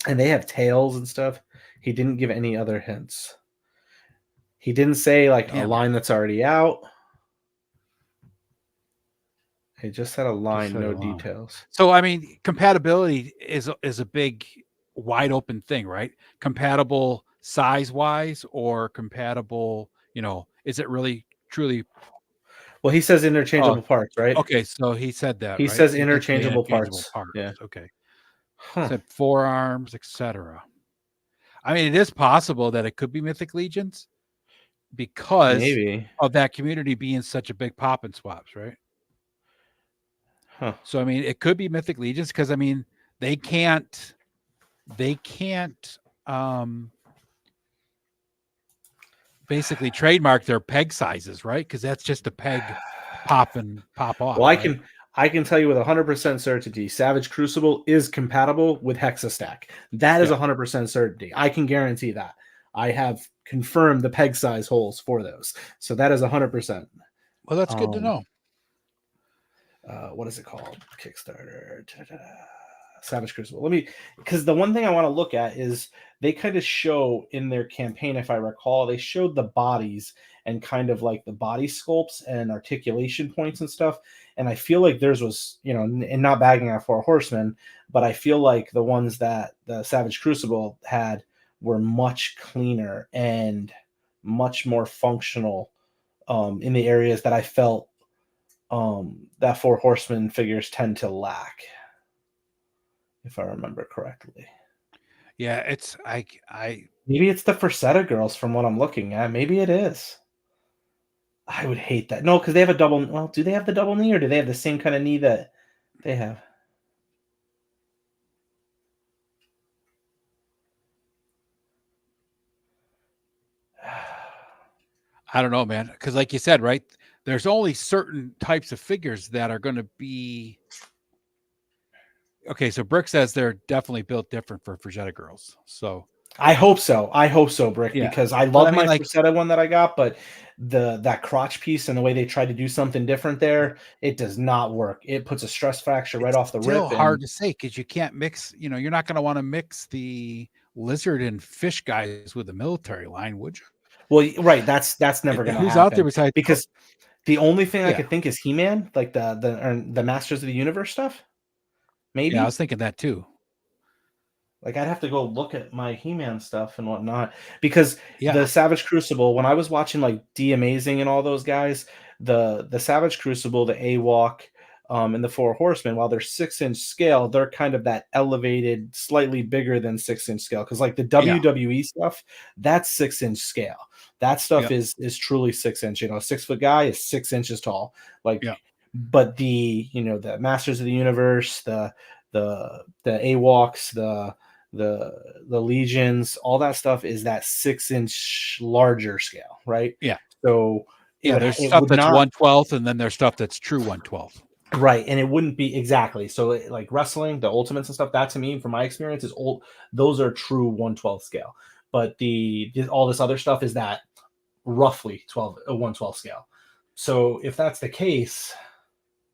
and they have tails and stuff. He didn't give any other hints. He didn't say like a Damn, line that's already out. He just said a just line, said no along. details. So I mean, compatibility is a big, wide open thing, right? Compatible size wise or compatible, is it really truly? Well, he says Oh, interchangeable parts, right? okay. So he said that, He right? says He did say interchangeable interchangeable parts. parts. Yeah. Okay. Huh. Said forearms, etc. I mean, it is possible that it could be Mythic Legions because Maybe. of that community being such a big pop and swaps, right? Huh. So I mean, it could be Mythic Legions because I mean, they can't um basically trademark their peg sizes, right? Because that's just a peg pop and pop Well, off, right? I can tell you with 100% certainty, Savage Crucible is compatible with Hexastack. That is Yeah. 100% certainty. I can guarantee that. I have confirmed the peg size holes for those. So that is 100%. Well, that's good to Um, know. what is it called? Kickstarter. Da-da-da. Savage Crucible. Because the one thing I want to look at is they kind of show in their campaign, if I recall, they showed the bodies and kind of like the body sculpts and articulation points and stuff. And I feel like theirs was, and not bagging on Four Horsemen, but I feel like the ones that the Savage Crucible had were much cleaner and much more functional in the areas that I felt that Four Horsemen figures tend to lack, if I remember correctly. Yeah, it's I Maybe it's the Frazetta girls from what I'm looking at. Maybe it is. I would hate that. No, because they have a double. Well, do they have the double knee, or do they have the same kind of knee that they have? I don't know, man. Because like you said, right? There's only certain types of figures that are going to be okay. So Brick says they're definitely built different for Frazetta girls. So I hope so. I hope so, Brick, yeah, because I but I love mean, my like, Frazetta one that I got, but that crotch piece and the way they tried to do something different there, it does not work. It puts a stress fracture right it's off the still rip, and hard to say because you can't mix. You're not going to want to mix the lizard and fish guys with the military line, would you? well, right, that's never going to Who's out there happen besides? because the only thing I Yeah, could think is He-Man, like the Masters of the Universe stuff. yeah, I was Maybe. thinking that too. Like I'd have to go look at my He-Man stuff and whatnot because Yeah, the Savage Crucible. When I was watching like D Amazing and all those guys, the Savage Crucible, the AWOC, and the Four Horsemen, while they're 6-inch scale, they're kind of that elevated, slightly bigger than 6-inch scale. Because like the Yeah. WWE stuff, that's 6-inch scale. That stuff Yep. is truly 6-inch. You know, a 6-foot guy is 6 inches tall. Like, Yeah. but the Masters of the Universe, the AWOCs, the Legions, all that stuff is that 6-inch larger scale, right? Yeah. So Yeah. There's it stuff would that's not 1/12, and then there's stuff that's true 1/12. right, and it wouldn't be exactly so like wrestling, the ultimates and stuff. That to me, from my experience, is old. Those are true 1/12 scale, but all this other stuff is that roughly 1/12 scale. So if that's the case,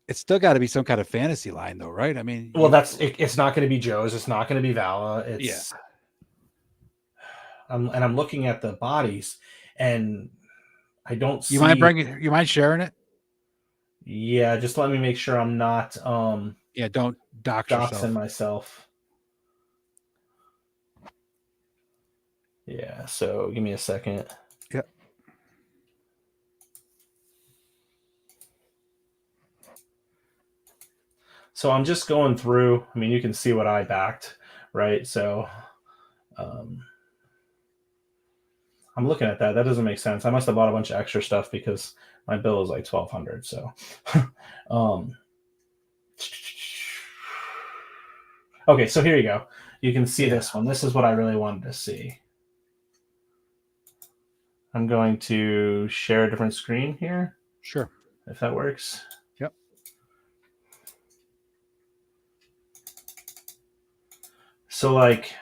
It's still got to be some kind of fantasy line, though, right? I mean, well, it's not going to be Joe's. It's not going to be Vala. It's I'm looking at the bodies, and I don't see. You mind sharing it? Yeah, just let me make sure I'm not Yeah, don't dox doxing yourself. myself. Yeah, so give me a second. Yep. So I'm just going through. I mean, you can see what I backed, right? So I'm looking at that. That doesn't make sense. I must have bought a bunch of extra stuff because my bill is like $1,200. So, okay, so here you go. You can see this one. This is what I really wanted to see. I'm going to share a different screen here. Sure. If that works. Yep. So like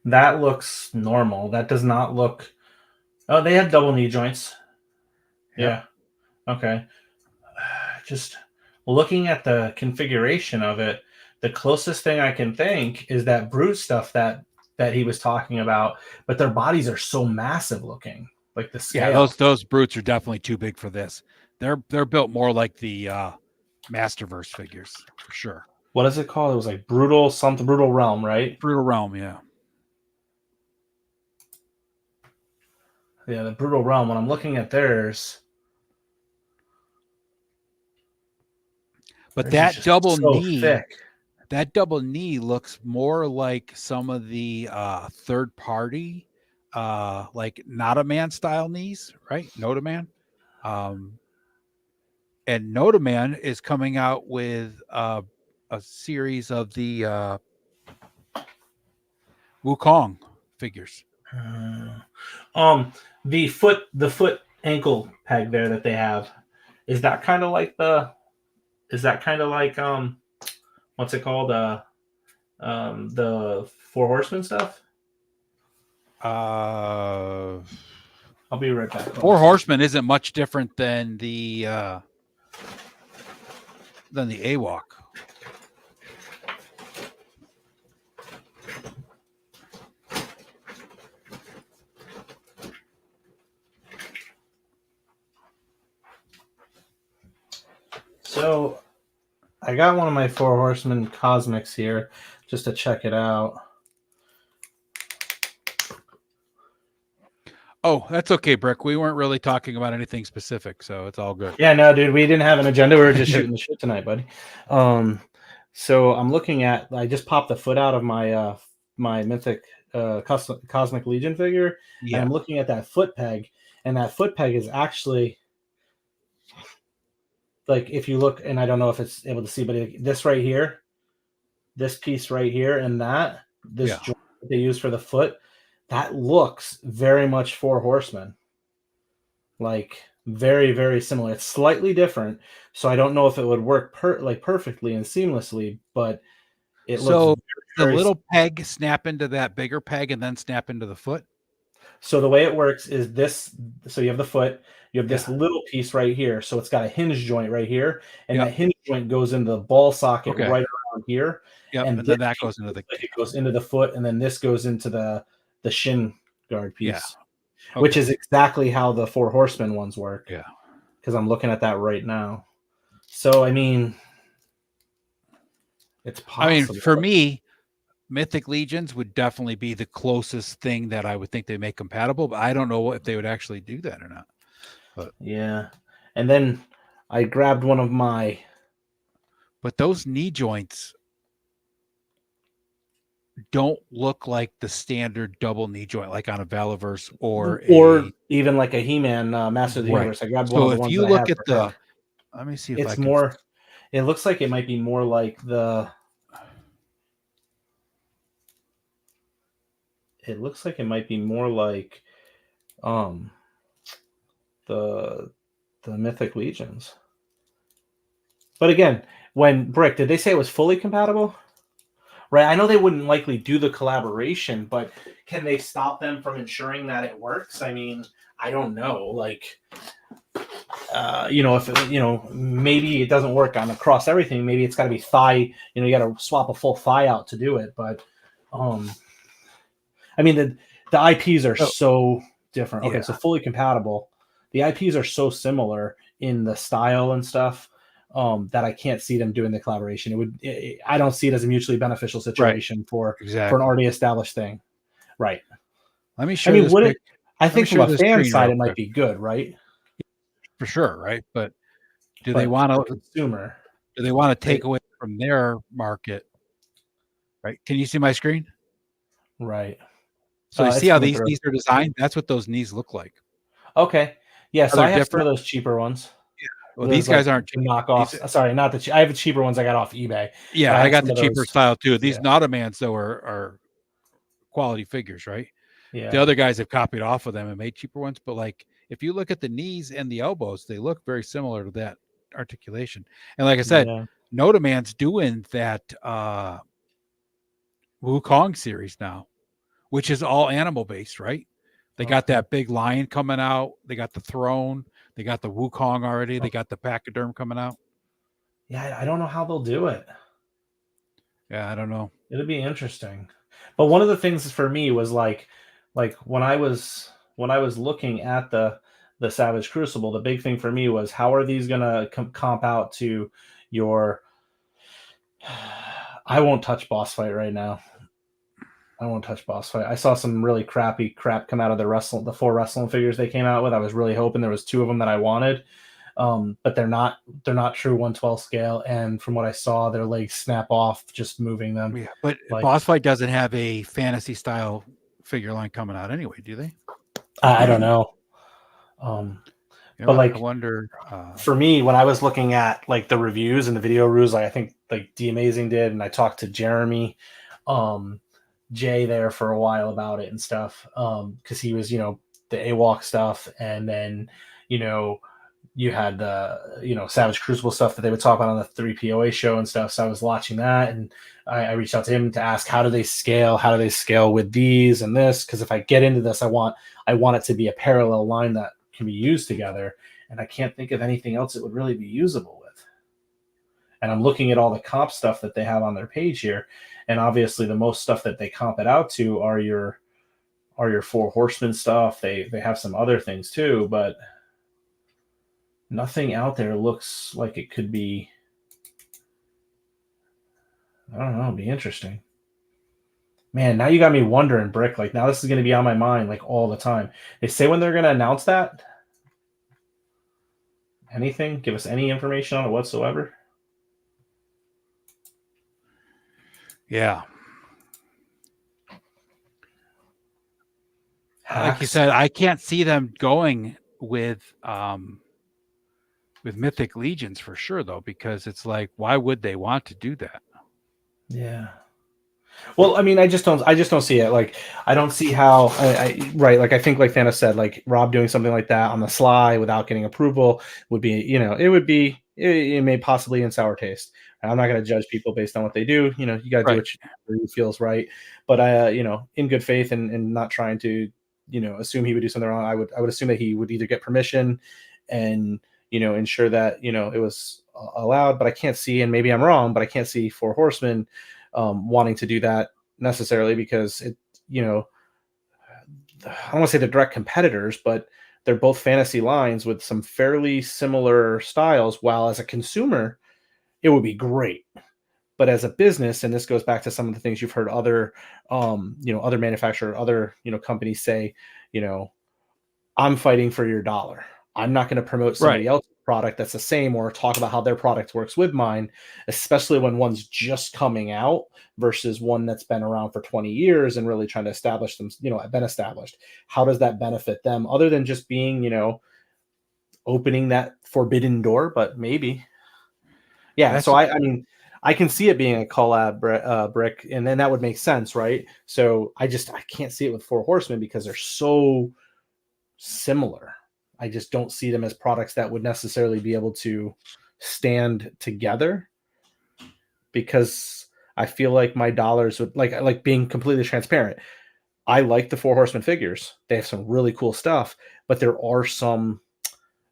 that looks normal. That does not look. Oh, they have double knee joints. Yep. Yeah. Okay. Just looking at the configuration of it, the closest thing I can think is that brute stuff that he was talking about, but their bodies are so massive looking. Like the scale. Yeah, those brutes are definitely too big for this. They're built more like the Masterverse figures for sure. What is it called? It was like brutal realm, right? Brutal Realm, yeah. Yeah, the brutal realm. When I'm looking at theirs, but that double knee, thick. that double knee looks more like some of the third party, like Not a Man style knees, right? Not a Man. And Not a Man is coming out with a series of the Wukong figures. The foot ankle peg there that they have, is that kind of like what's it called? The Four Horsemen stuff? I'll be right back. Four Horsemen isn't much different than the AWOC. So I got one of my Four Horsemen Cosmics here just to check it out. Oh, that's okay, Brick. We weren't really talking about anything specific, so it's all good. Yeah, no, dude, we didn't have an agenda. We were just shooting the shit tonight, buddy. So I'm looking at. I just popped the foot out of my my Mythic Cosmic Legion figure, and I'm looking at that foot peg, and that foot peg is actually like, if you look, and I don't know if it's able to see, but this right here, this piece right here, and this joint that they use for the foot, that looks very much Four Horsemen. Like very, very similar. It's slightly different, so I don't know if it would work perfectly and seamlessly, but it looks. So the little peg snap into that bigger peg and then snap into the foot. So the way it works is this. So you have the foot, you have this little piece right here. So it's got a hinge joint right here, and that hinge joint goes into the ball socket right around here. Yeah, and then that goes into the foot, and then this goes into the shin guard piece. Yeah. Which is exactly how the Four Horsemen ones work. Yeah. Because I'm looking at that right now. So I mean, it's possible. I mean, for me, Mythic Legions would definitely be the closest thing that I would think they make compatible, but I don't know if they would actually do that or not. But Yeah. And then I grabbed one of my. But those knee joints don't look like the standard double knee joint, like on a Valaverse or Even like a He-Man Master of the right. Universe. I grabbed one of So the if ones you that I look have at for him. let me see if I It's can. more. It looks like it might be more like the. It looks like it might be more like, um, the Mythic Legions. But again, when Brick, did they say it was fully compatible? Right. I know they wouldn't likely do the collaboration, but can they stop them from ensuring that it works? I mean, I don't know. Like, if maybe it doesn't work on across everything. Maybe it's got to be thigh. You got to swap a full thigh out to do it. But, I mean, the IPs are so different. Okay, so fully compatible. The IPs are so similar in the style and stuff, that I can't see them doing the collaboration. I don't see it as a mutually beneficial situation for an already established thing. Right. Let me show this. I think from a fan side, it might be good, right? For sure, right? But they want to consumer? Do they want to take away from their market? Right? Can you see my screen? Right. So you see how these knees are designed? That's what those knees look like. Okay. Yeah. So I have some of those cheaper ones. Yeah. Well, these guys aren't knockoffs. Sorry, not the. I have the cheaper ones I got off eBay. Yeah, I got the cheaper style too. These Nautomans though are quality figures, right? Yeah. The other guys have copied off of them and made cheaper ones, but like if you look at the knees and the elbows, they look very similar to that articulation. And like I said, Nautoman's doing that Wukong series now, which is all animal based, right? They got that big lion coming out. They got the throne. They got the Wukong already. They got the pachyderm coming out. Yeah, I don't know how they'll do it. Yeah, I don't know. It'll be interesting. But one of the things for me was like when I was looking at the Savage Crucible, the big thing for me was how are these gonna comp out to your. I won't touch boss fight right now. I won't touch boss fight. I saw some really crappy crap come out of the 4 wrestling figures they came out with. I was really hoping there was 2 of them that I wanted, but they're not true 1/12 scale. And from what I saw, their legs snap off just moving them. Yeah, but boss fight doesn't have a fantasy style figure line coming out anyway, do they? I don't know. But like, I wonder. For me, when I was looking at like the reviews and the video reviews, like I think like The Amazing did, and I talked to Jeremy, Jay there for a while about it and stuff, because he was the AWOC stuff, and then you had the Savage Crucible stuff that they would talk about on the 3POA show and stuff. So I was watching that, and I reached out to him to ask how do they scale with these and this, because if I get into this, I want it to be a parallel line that can be used together, and I can't think of anything else it would really be usable with. And I'm looking at all the comp stuff that they have on their page here, and obviously the most stuff that they comp it out to are your 4 Horsemen stuff. They have some other things too, but nothing out there looks like it could be. I don't know. It'd be interesting. Man, now you got me wondering, Brick. Like now this is going to be on my mind like all the time. They say when they're going to announce that. Anything? Give us any information on it whatsoever? Yeah. Like you said, I can't see them going with Mythic Legions for sure, though, because it's like, why would they want to do that? Yeah. Well, I mean, I just don't see it. Like, I don't see how. Right. Like, I think, like Thanos said, like Rob doing something like that on the sly without getting approval would be, it may possibly in sour taste. I'm not going to judge people based on what they do. You got to do what feels right. But in good faith and not trying to, assume he would do something wrong. I would assume that he would either get permission and ensure that it was allowed. But I can't see, and maybe I'm wrong, but I can't see 4 Horsemen wanting to do that necessarily, because I don't want to say they're direct competitors, but they're both fantasy lines with some fairly similar styles. While as a consumer, it would be great, But as a business, and this goes back to some of the things you've heard other, other manufacturer, other, companies say, you know, I'm fighting for your dollar. I'm not going to promote Right. somebody else's product that's the same or talk about how their product works with mine, especially when one's just coming out versus one that's been around for 20 years and really trying to establish them, been established. How does that benefit them other than just being, opening that forbidden door? But maybe. Yeah. That's So I mean, I can see it being a collab brick, and then that would make sense, right? So I can't see it with Four Horsemen because they're so similar. I just don't see them as products that would necessarily be able to stand together, because I feel like my dollars would like being completely transparent. I like the Four Horsemen figures. They have some really cool stuff, but there are some,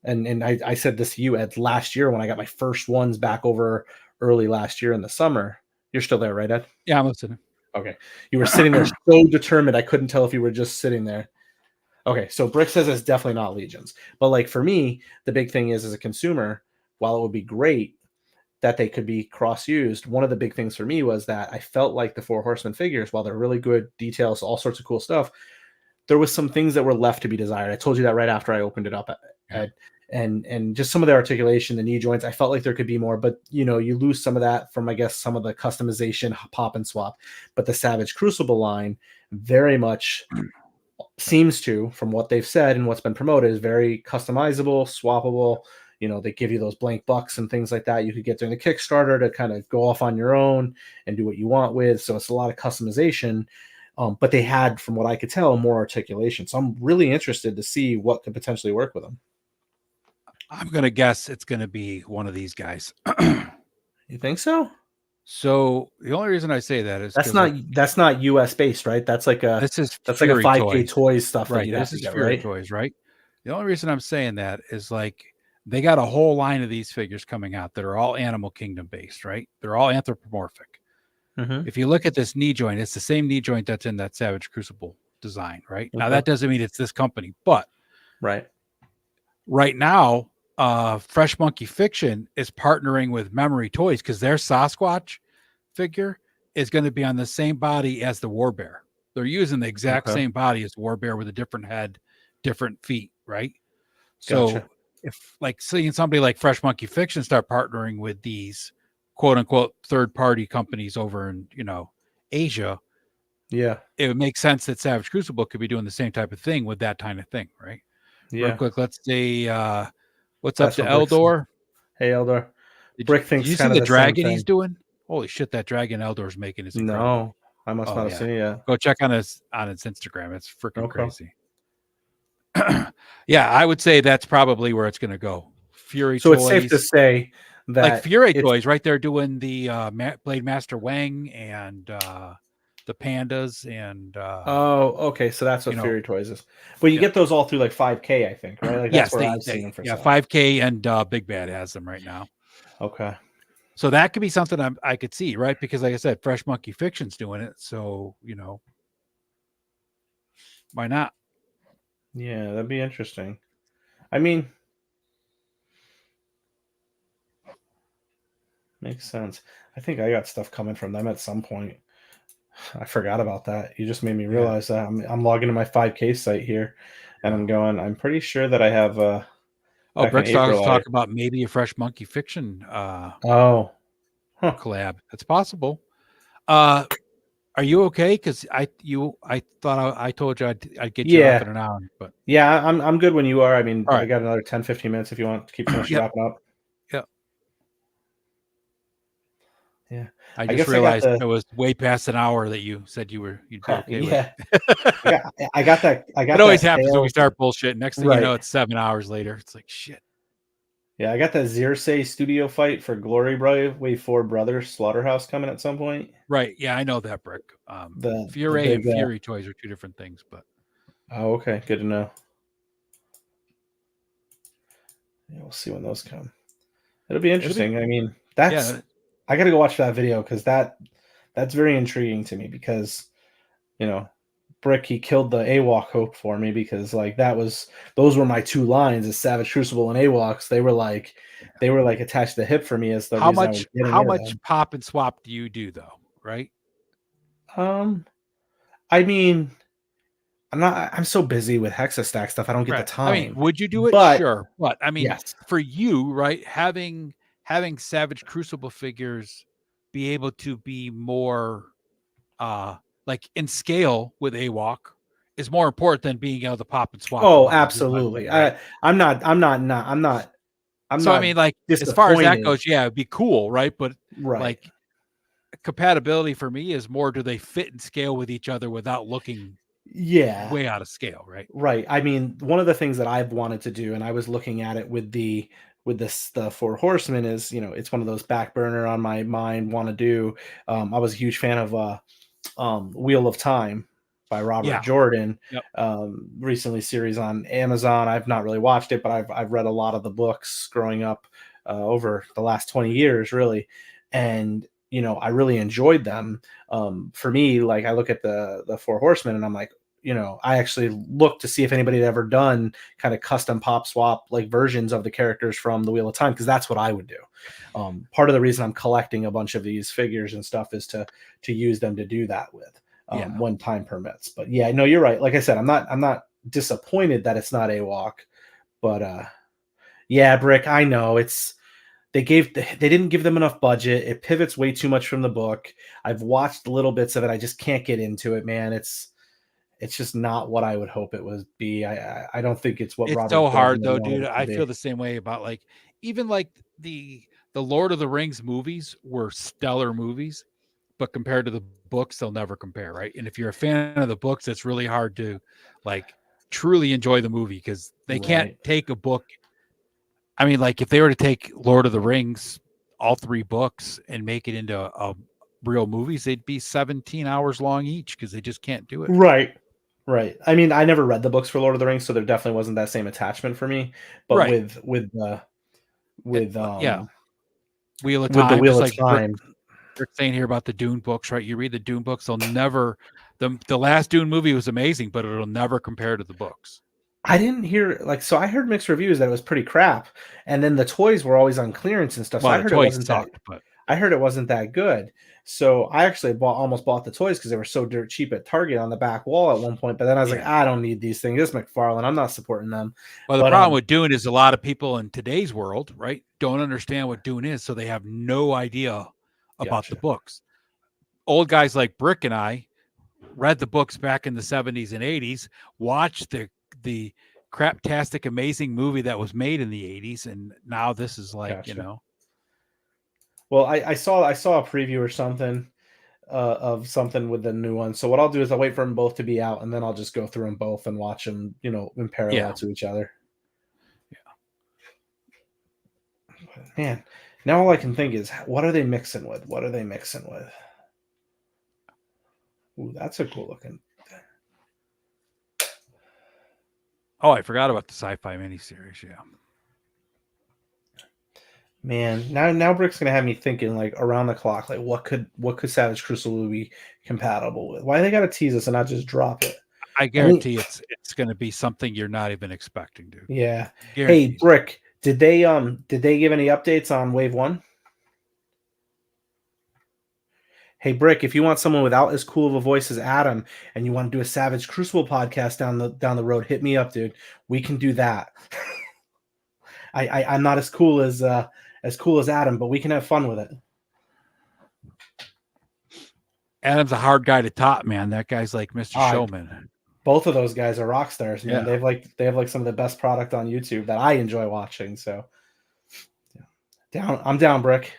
and I said this to you, Ed, last year when I got my first ones back over early last year in the summer. You're still there, right, Ed? yeah, I'm listening. Okay. You were sitting there so determined. I couldn't tell if you were just sitting there. Okay, so Brick says it's definitely not Legions. But like for me, the big thing is as a consumer, while it would be great that they could be cross-used, one of the big things for me was that I felt like the Four Horsemen figures, while they're really good details, all sorts of cool stuff, there was some things that were left to be desired. I told you that right after I opened it up, Yeah. Ed. And just some of the articulation, the knee joints, I felt like there could be more, but you lose some of that from, I guess, some of the customization, pop and swap. But the Savage Crucible line very much seems to, from what they've said and what's been promoted, is very customizable, swappable. They give you those blank bucks and things like that you could get during the Kickstarter to kind of go off on your own and do what you want with. So it's a lot of customization. But they had, from what I could tell, more articulation. So I'm really interested to see what could potentially work with them. I'm going to guess it's going to be one of these guys. You think so? So the only reason I say that is That's because not that's not US based, right? That's like a this is 5K Fury toys stuff that right? you'd have This to is get, Fury right? Toys, right? The only reason I'm saying that is like they got a whole line of these figures coming out that are all Animal Kingdom based, right? They're all anthropomorphic. Mm-hmm. If you look at this knee joint, it's the same knee joint that's in that Savage Crucible design, right? Now Okay. that doesn't mean it's this company, but Right. right now, Fresh Monkey Fiction is partnering with Memory Toys because their Sasquatch figure is going to be on the same body as the War Bear. They're using the exact Okay. same body as the War Bear with a different head, different feet, right? Gotcha. So if like seeing somebody like Fresh Monkey Fiction start partnering with these quote unquote third party companies over in, Asia, Yeah. it would make sense that Savage Crucible could be doing the same type of thing with that kind of thing, right? Real Yeah. quick, let's say what's up That's to what Brick's. Eldor? Hey, Eldor. Did Brick did thinks you see kind of the the same dragon he's thing. doing? Holy shit, that dragon Eldor's making is incredible. No, I must Oh not have yeah. seen it yet. Go check on his Instagram. It's freaking Okay. crazy. Yeah, I would say that's probably where it's going to go. Fury So it's safe to Toys, say like that Fury it's Toys, right there doing the Blade Master Wang and the pandas and okay. So that's what you know, Fury Toys is. But you yeah, get those all through like 5K, I think, right? Like that's yes, where I've seen them for yeah, sale. 5K and Big Bad has them right now. Okay. So that could be something I could see, right? Because like I said, Fresh Monkey Fiction's doing it, so why not? Yeah, that'd be interesting. I mean, makes sense. I think I got stuff coming from them at some point. I forgot about that. You just made me Yeah. realize that. I'm logging to my 5K site here, and I'm Yeah. going. I'm pretty sure that I have Oh, back in Brickstars April. talk about maybe a Fresh Monkey Fiction Oh, huh. collab. That's possible. Uh, are you okay? Because I thought I told you I'd get you off Yeah, in an hour, but yeah. I'm good when you are. I mean, all I right. got another 10, 15 minutes if you want to keep finishing Yep. wrapping up. Yep. Yeah, I I just guess I got realized the. it was way past an hour that you said you'd be okay with. Yeah, I got that. I It got always that happens when we tail. start bullshit. Next thing you Right. know, it's 7 hours later. It's like shit. Yeah, I got that Xersei studio fight for Glory Wave 4 Brothers Slaughterhouse coming at some point. Right. Yeah, I know that, Brick. The Fury and big. Fury Toys are two different things, but Oh, okay. Good to know. Yeah, we'll see when those come. It'll be it'll be interesting. I mean, that's. yeah. I got to go watch that video because that's very intriguing to me because, you know, Brick, he killed the AWOC hope for me because like those were my two lines as Savage Crucible and AWOCs. They were like attached to the hip for me as the reason I was getting how into much them. pop and swap do you do though? Right? Um, I mean, I'm so busy with Hexastack stuff, I don't get the Right. I mean, time. would you do it? But Sure. But I mean, yes. for you, right, having Savage Crucible figures be able to be more like in scale with AWOC is more important than being able to pop and swap them Oh, out. Is my absolutely. point, right? I'm So I not mean, like as far as that disappointed. goes, yeah, it'd be cool, right? But Right. like compatibility for me is more do they fit and scale with each other without looking Yeah. way out of scale, right? Right. I mean, one of the things that I've wanted to do, and I was looking at it with the Four Horsemen, is it's one of those back burner on my mind want to do. I was a huge fan of Wheel of Time by Robert Yeah. Jordan. Yep. Recently series on Amazon. I've not really watched it, but I've read a lot of the books growing up over the last 20 years, really, and I really enjoyed them. For me, like I look at the Four Horsemen, and I'm like, I actually looked to see if anybody had ever done kind of custom pop swap like versions of the characters from the Wheel of Time, because that's what I would do. Part of the reason I'm collecting a bunch of these figures and stuff is to use them to do that with Yeah. when time permits. But yeah, no, you're right. Like I said, I'm not disappointed that it's not AWOC, but yeah, Brick, I know they didn't give them enough budget. It pivots way too much from the book. I've watched little bits of it. I just can't get into it, man. It's just not what I would hope it would be. I don't think it's what It's Robert so Jordan hard would though, want dude. it to I be. feel the same way about like even like the Lord of the Rings movies were stellar movies, but compared to the books, they'll never compare, right? And if you're a fan of the books, it's really hard to like truly enjoy the movie because they can't Right. take a book. I mean, like if they were to take Lord of the Rings, all three books, and make it into a real movies, they'd be 17 hours long each because they just can't do it. Right. Right. I mean, I never read the books for Lord of the Rings, so there definitely wasn't that same attachment for me. But Right. with Yeah. Wheel of with the Time, Wheel just of like Time, They're saying here about the Dune books, right? You read the Dune books, they'll never the last Dune movie was amazing, but it'll never compare to the books. I didn't hear so I heard mixed reviews that it was pretty crap, and then the toys were always on clearance and stuff. So Well, the toys sucked, but I heard it wasn't that good. So I actually almost bought the toys because they were so dirt cheap at Target on the back wall at one point. But then I was like, yeah. I don't need these things. This McFarlane, I'm not supporting them. Well, the But problem with Dune is a lot of people in today's world, right, don't understand what Dune is, so they have no idea about the gotcha. books. Old guys like Brick and I read the books back in the 70s and 80s, watched the craptastic amazing movie that was made in the 80s, and now this is like, Gotcha. Well, I saw a preview or something of something with the new one. So what I'll do is I'll wait for them both to be out, and then I'll just go through them both and watch them, in parallel yeah. to each other. Man, now all I can think is, what are they mixing with? What are they mixing with? Ooh, that's a cool looking. Oh, I forgot about the sci-fi miniseries. Yeah. Man, now Brick's gonna have me thinking like around the clock, like what could Savage Crucible be compatible with? Why they gotta tease us and not just drop it? I I mean, guarantee it's going to be something you're not even expecting, dude. yeah. Hey, Guaranteed. Brick, did they give any updates on Wave One? Hey, Brick, if you want someone without as cool of a voice as Adam, and you want to do a Savage Crucible podcast down the road, hit me up, dude. We can do that. I'm not as cool as Adam, but we can have fun with it. Adam's a hard guy to top, man. That guy's like Mr. Showman. Both of those guys are rock stars, man. Yeah. They have like some of the best product on YouTube that I enjoy watching. So I'm down, Brick.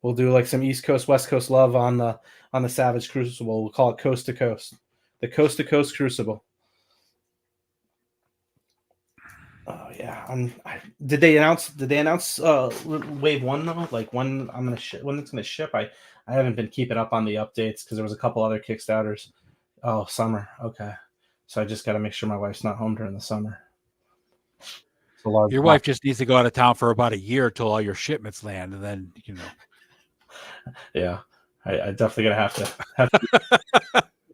We'll do like some East Coast, West Coast love on the Savage Crucible. We'll call it Coast to Coast. The Coast to Coast Crucible. Oh yeah. Did they announce Wave 1 though? Like when it's gonna ship? I haven't been keeping up on the updates because there was a couple other Kickstarters. Oh, summer. Okay. So I just got to make sure my wife's not home during the summer. Your wife just needs to go out of town for about a year till all your shipments land, and then Yeah, I definitely gonna have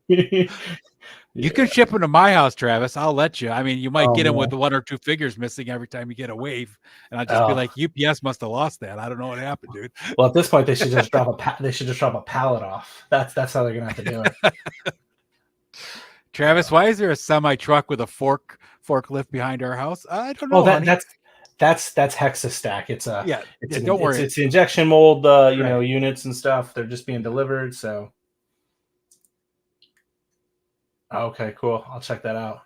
to. You can ship them to my house, Travis. I'll let you. I mean, you might Oh get them man. with 1 or 2 figures missing every time you get a wave, and I'll just be Oh. like, UPS must have lost that. I don't know what happened, dude. Well, at this point, they should just drop a pallet off. That's how they're gonna have to do it. Travis, why is there a semi truck with a forklift behind our house? I don't Oh, know, honey. that's Hexastack. Yeah, It's yeah. Don't worry. it's the injection mold, Right. units and stuff. They're just being delivered. So okay, cool. I'll check that out.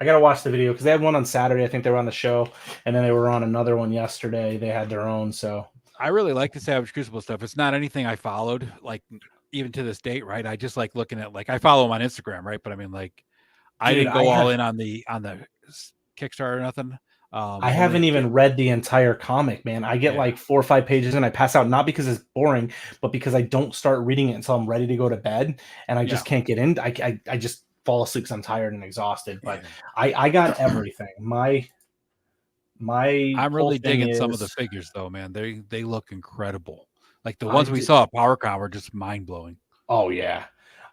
I gotta watch the video because they had one on Saturday. I think they were on the show, and then they were on another one yesterday. They had their own. So I really like the Savage Crucible stuff. It's not anything I followed, like even to this date, right? I just like looking at like I follow them on Instagram, right? But I mean, like I dude, didn't go all in on the Kickstarter or nothing. I When haven't they even read the entire comic, man. I get yeah, like 4 or 5 pages and I pass out, not because it's boring, but because I don't start reading it until I'm ready to go to bed, and I yeah, just can't get in. I just fall asleep because I'm tired and exhausted. But yeah. I got everything. My I'm whole really thing digging some of the is, figures though, man. They look incredible. Like the I ones we did. saw at PowerCon were just mind blowing. Oh yeah.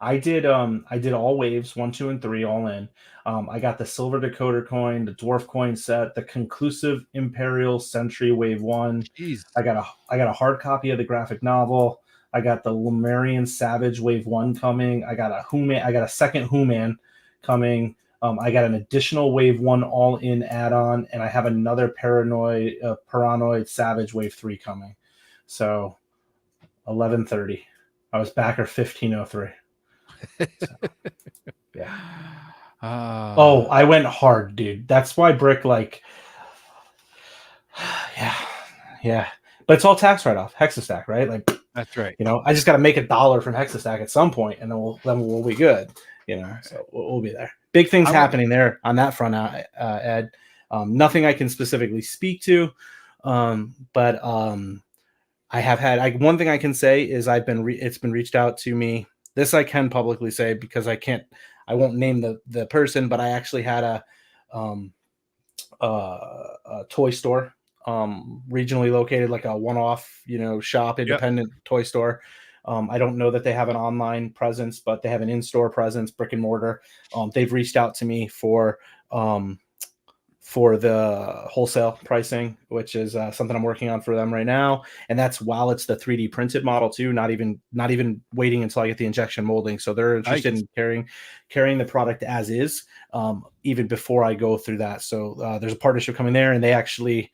I did all waves 1, 2, and 3 all in. I got the silver decoder coin, the dwarf coin set, the conclusive Imperial Century Wave 1. Jeez. I got a hard copy of the graphic novel. I got the Lemurian Savage Wave 1 coming. I got a second Who-Man coming. I got an additional Wave 1 all in add-on, and I have another Paranoid Savage Wave 3 coming. So 1130. I was backer 1503. So, yeah. Oh, I went hard, dude. That's why Brick, like, yeah, yeah. But it's all tax write off, Hexastack, right? Like, That's right. I just got to make $1 from Hexastack at some point, and then we'll be good. So we'll be there. Big things happening there on that front, Ed. Nothing I can specifically speak to, but I have had. One thing I can say is it's been reached out to me. This I can publicly say because I won't name the person, but I actually had a toy store, regionally located, like a one-off, shop, independent toy store. I don't know that they have an online presence, but they have an in-store presence, brick and mortar. They've reached out to me for the wholesale pricing, which is something I'm working on for them right now. And that's while it's the 3D printed model too, not even waiting until I get the injection molding. So they're interested in carrying the product as is, even before I go through that. So there's a partnership coming there, and they actually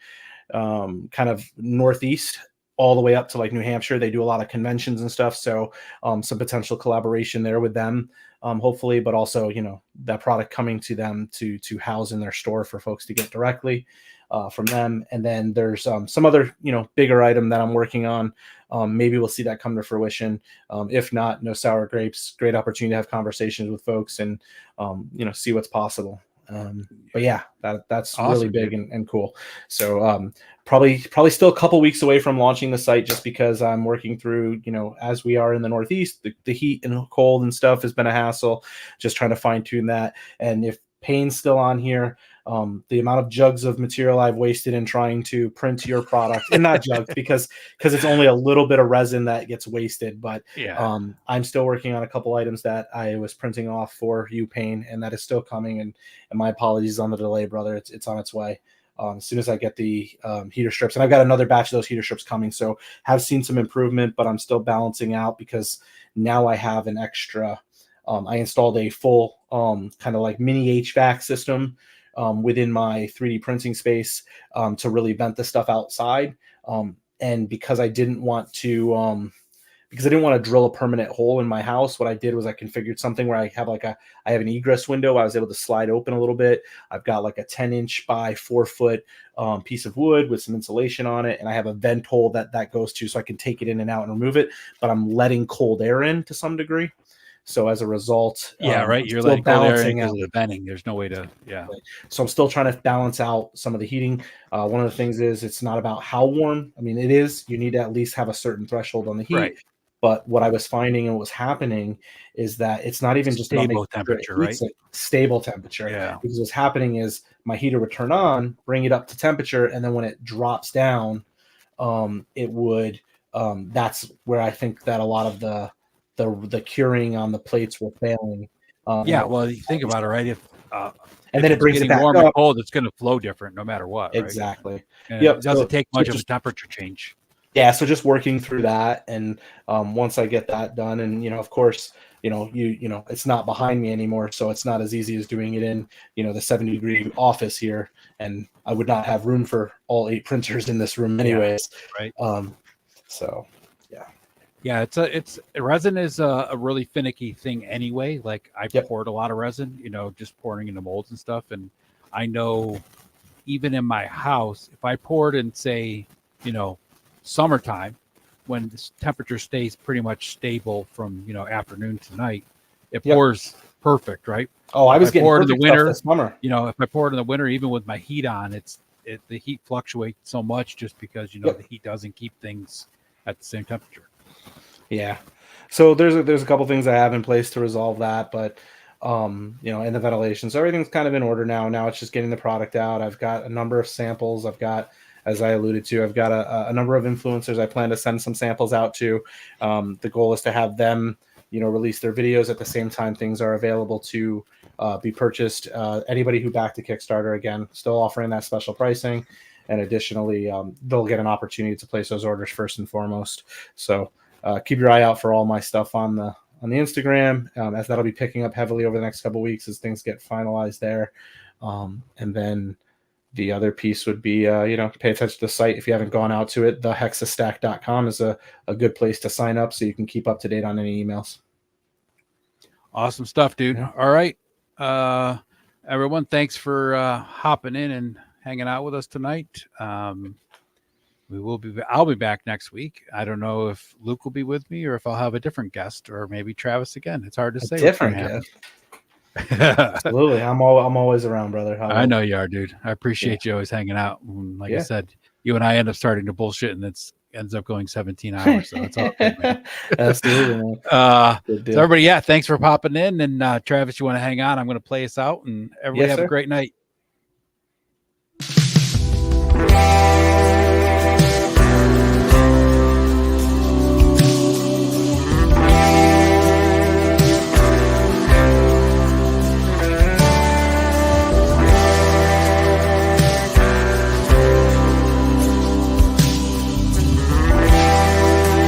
kind of northeast all the way up to like New Hampshire. They do a lot of conventions and stuff. So some potential collaboration there with them, hopefully, but also, that product coming to them to house in their store for folks to get directly from them. And then there's some other, bigger item that I'm working on. Maybe we'll see that come to fruition. If not, no sour grapes, great opportunity to have conversations with folks and, see what's possible. But yeah, that's awesome, really big and cool. So probably still a couple weeks away from launching the site, just because I'm working through, as we are in the Northeast, the heat and cold and stuff has been a hassle, just trying to fine tune that. And if Payne's still on here, the amount of jugs of material I've wasted in trying to print your product, and not jugs because it's only a little bit of resin that gets wasted, but I'm still working on a couple items that I was printing off for you, Payne, and that is still coming. And my apologies on the delay, brother. It's on its way. As soon as I get the heater strips, and I've got another batch of those heater strips coming, so have seen some improvement, but I'm still balancing out because now I have an extra. I installed a full kind of like mini HVAC system within my 3D printing space to really vent the stuff outside. And because I didn't want to drill a permanent hole in my house, what I did was I configured something where I have an egress window. I was able to slide open a little bit. I've got like a 10-inch by 4-foot piece of wood with some insulation on it, and I have a vent hole that goes to, so I can take it in and out and remove it, but I'm letting cold air in to some degree. So as a result, right. You're still letting cold air in balancing because out of the venting. There's no way to, So I'm still trying to balance out some of the heating. One of the things is it's not about how warm. I mean, it is. You need to at least have a certain threshold on the heat. Right. But what I was finding and what was happening is that it's not even just about making temperature, sure it's right? a stable temperature. Yeah. Because what's happening is my heater would turn on, bring it up to temperature, and then when it drops down, it would. That's where I think that a lot of the the curing on the plates were failing. Yeah, well, you think about it, right? And If then it it's brings it getting back warm and up. cold, it's going to flow different no matter what, right? Exactly. And Yep. it doesn't take So much of a just temperature change. yeah, so just working through that, and once I get that done, and of course, it's not behind me anymore, so it's not as easy as doing it in the 70-degree office here, and I would not have room for all 8 printers in this room anyways. Right. So yeah. Yeah, it's resin is a really finicky thing anyway. Like I Yep. poured a lot of resin, just pouring into molds and stuff, and I know even in my house, if I poured in, say, summertime, when the temperature stays pretty much stable from afternoon to night, it Yep. pours perfect, right? Oh, I was getting pour it in the perfect stuff winter this summer. if I pour it in the winter, even with my heat on, the heat fluctuates so much just because Yep. the heat doesn't keep things at the same temperature. Yeah. So there's a couple things I have in place to resolve that, but and the ventilation. So everything's kind of in order now. Now it's just getting the product out. I've got a number of samples. I've got, as I alluded to, I've got a number of influencers I plan to send some samples out to. The goal is to have them, release their videos at the same time things are available to be purchased. Anybody who backed a Kickstarter, again, still offering that special pricing. And additionally, they'll get an opportunity to place those orders first and foremost. So keep your eye out for all my stuff on the Instagram, as that'll be picking up heavily over the next couple of weeks as things get finalized there. And then the other piece would be, pay attention to the site. If you haven't gone out to it, thehexastack.com is a good place to sign up so you can keep up to date on any emails. Awesome stuff, dude. Yeah. All right. Everyone, thanks for hopping in and hanging out with us tonight. I'll be back next week. I don't know if Luke will be with me or if I'll have a different guest or maybe Travis again. It's hard to say. Different guest. Absolutely. I'm always around, brother. I know you are, dude. I appreciate you always hanging out. Like I said, you and I end up starting to bullshit and it ends up going 17 hours. So it's all good, man. Absolutely, man. So everybody, thanks for popping in. And Travis, you want to hang on? I'm going to play us out and everybody have a great night.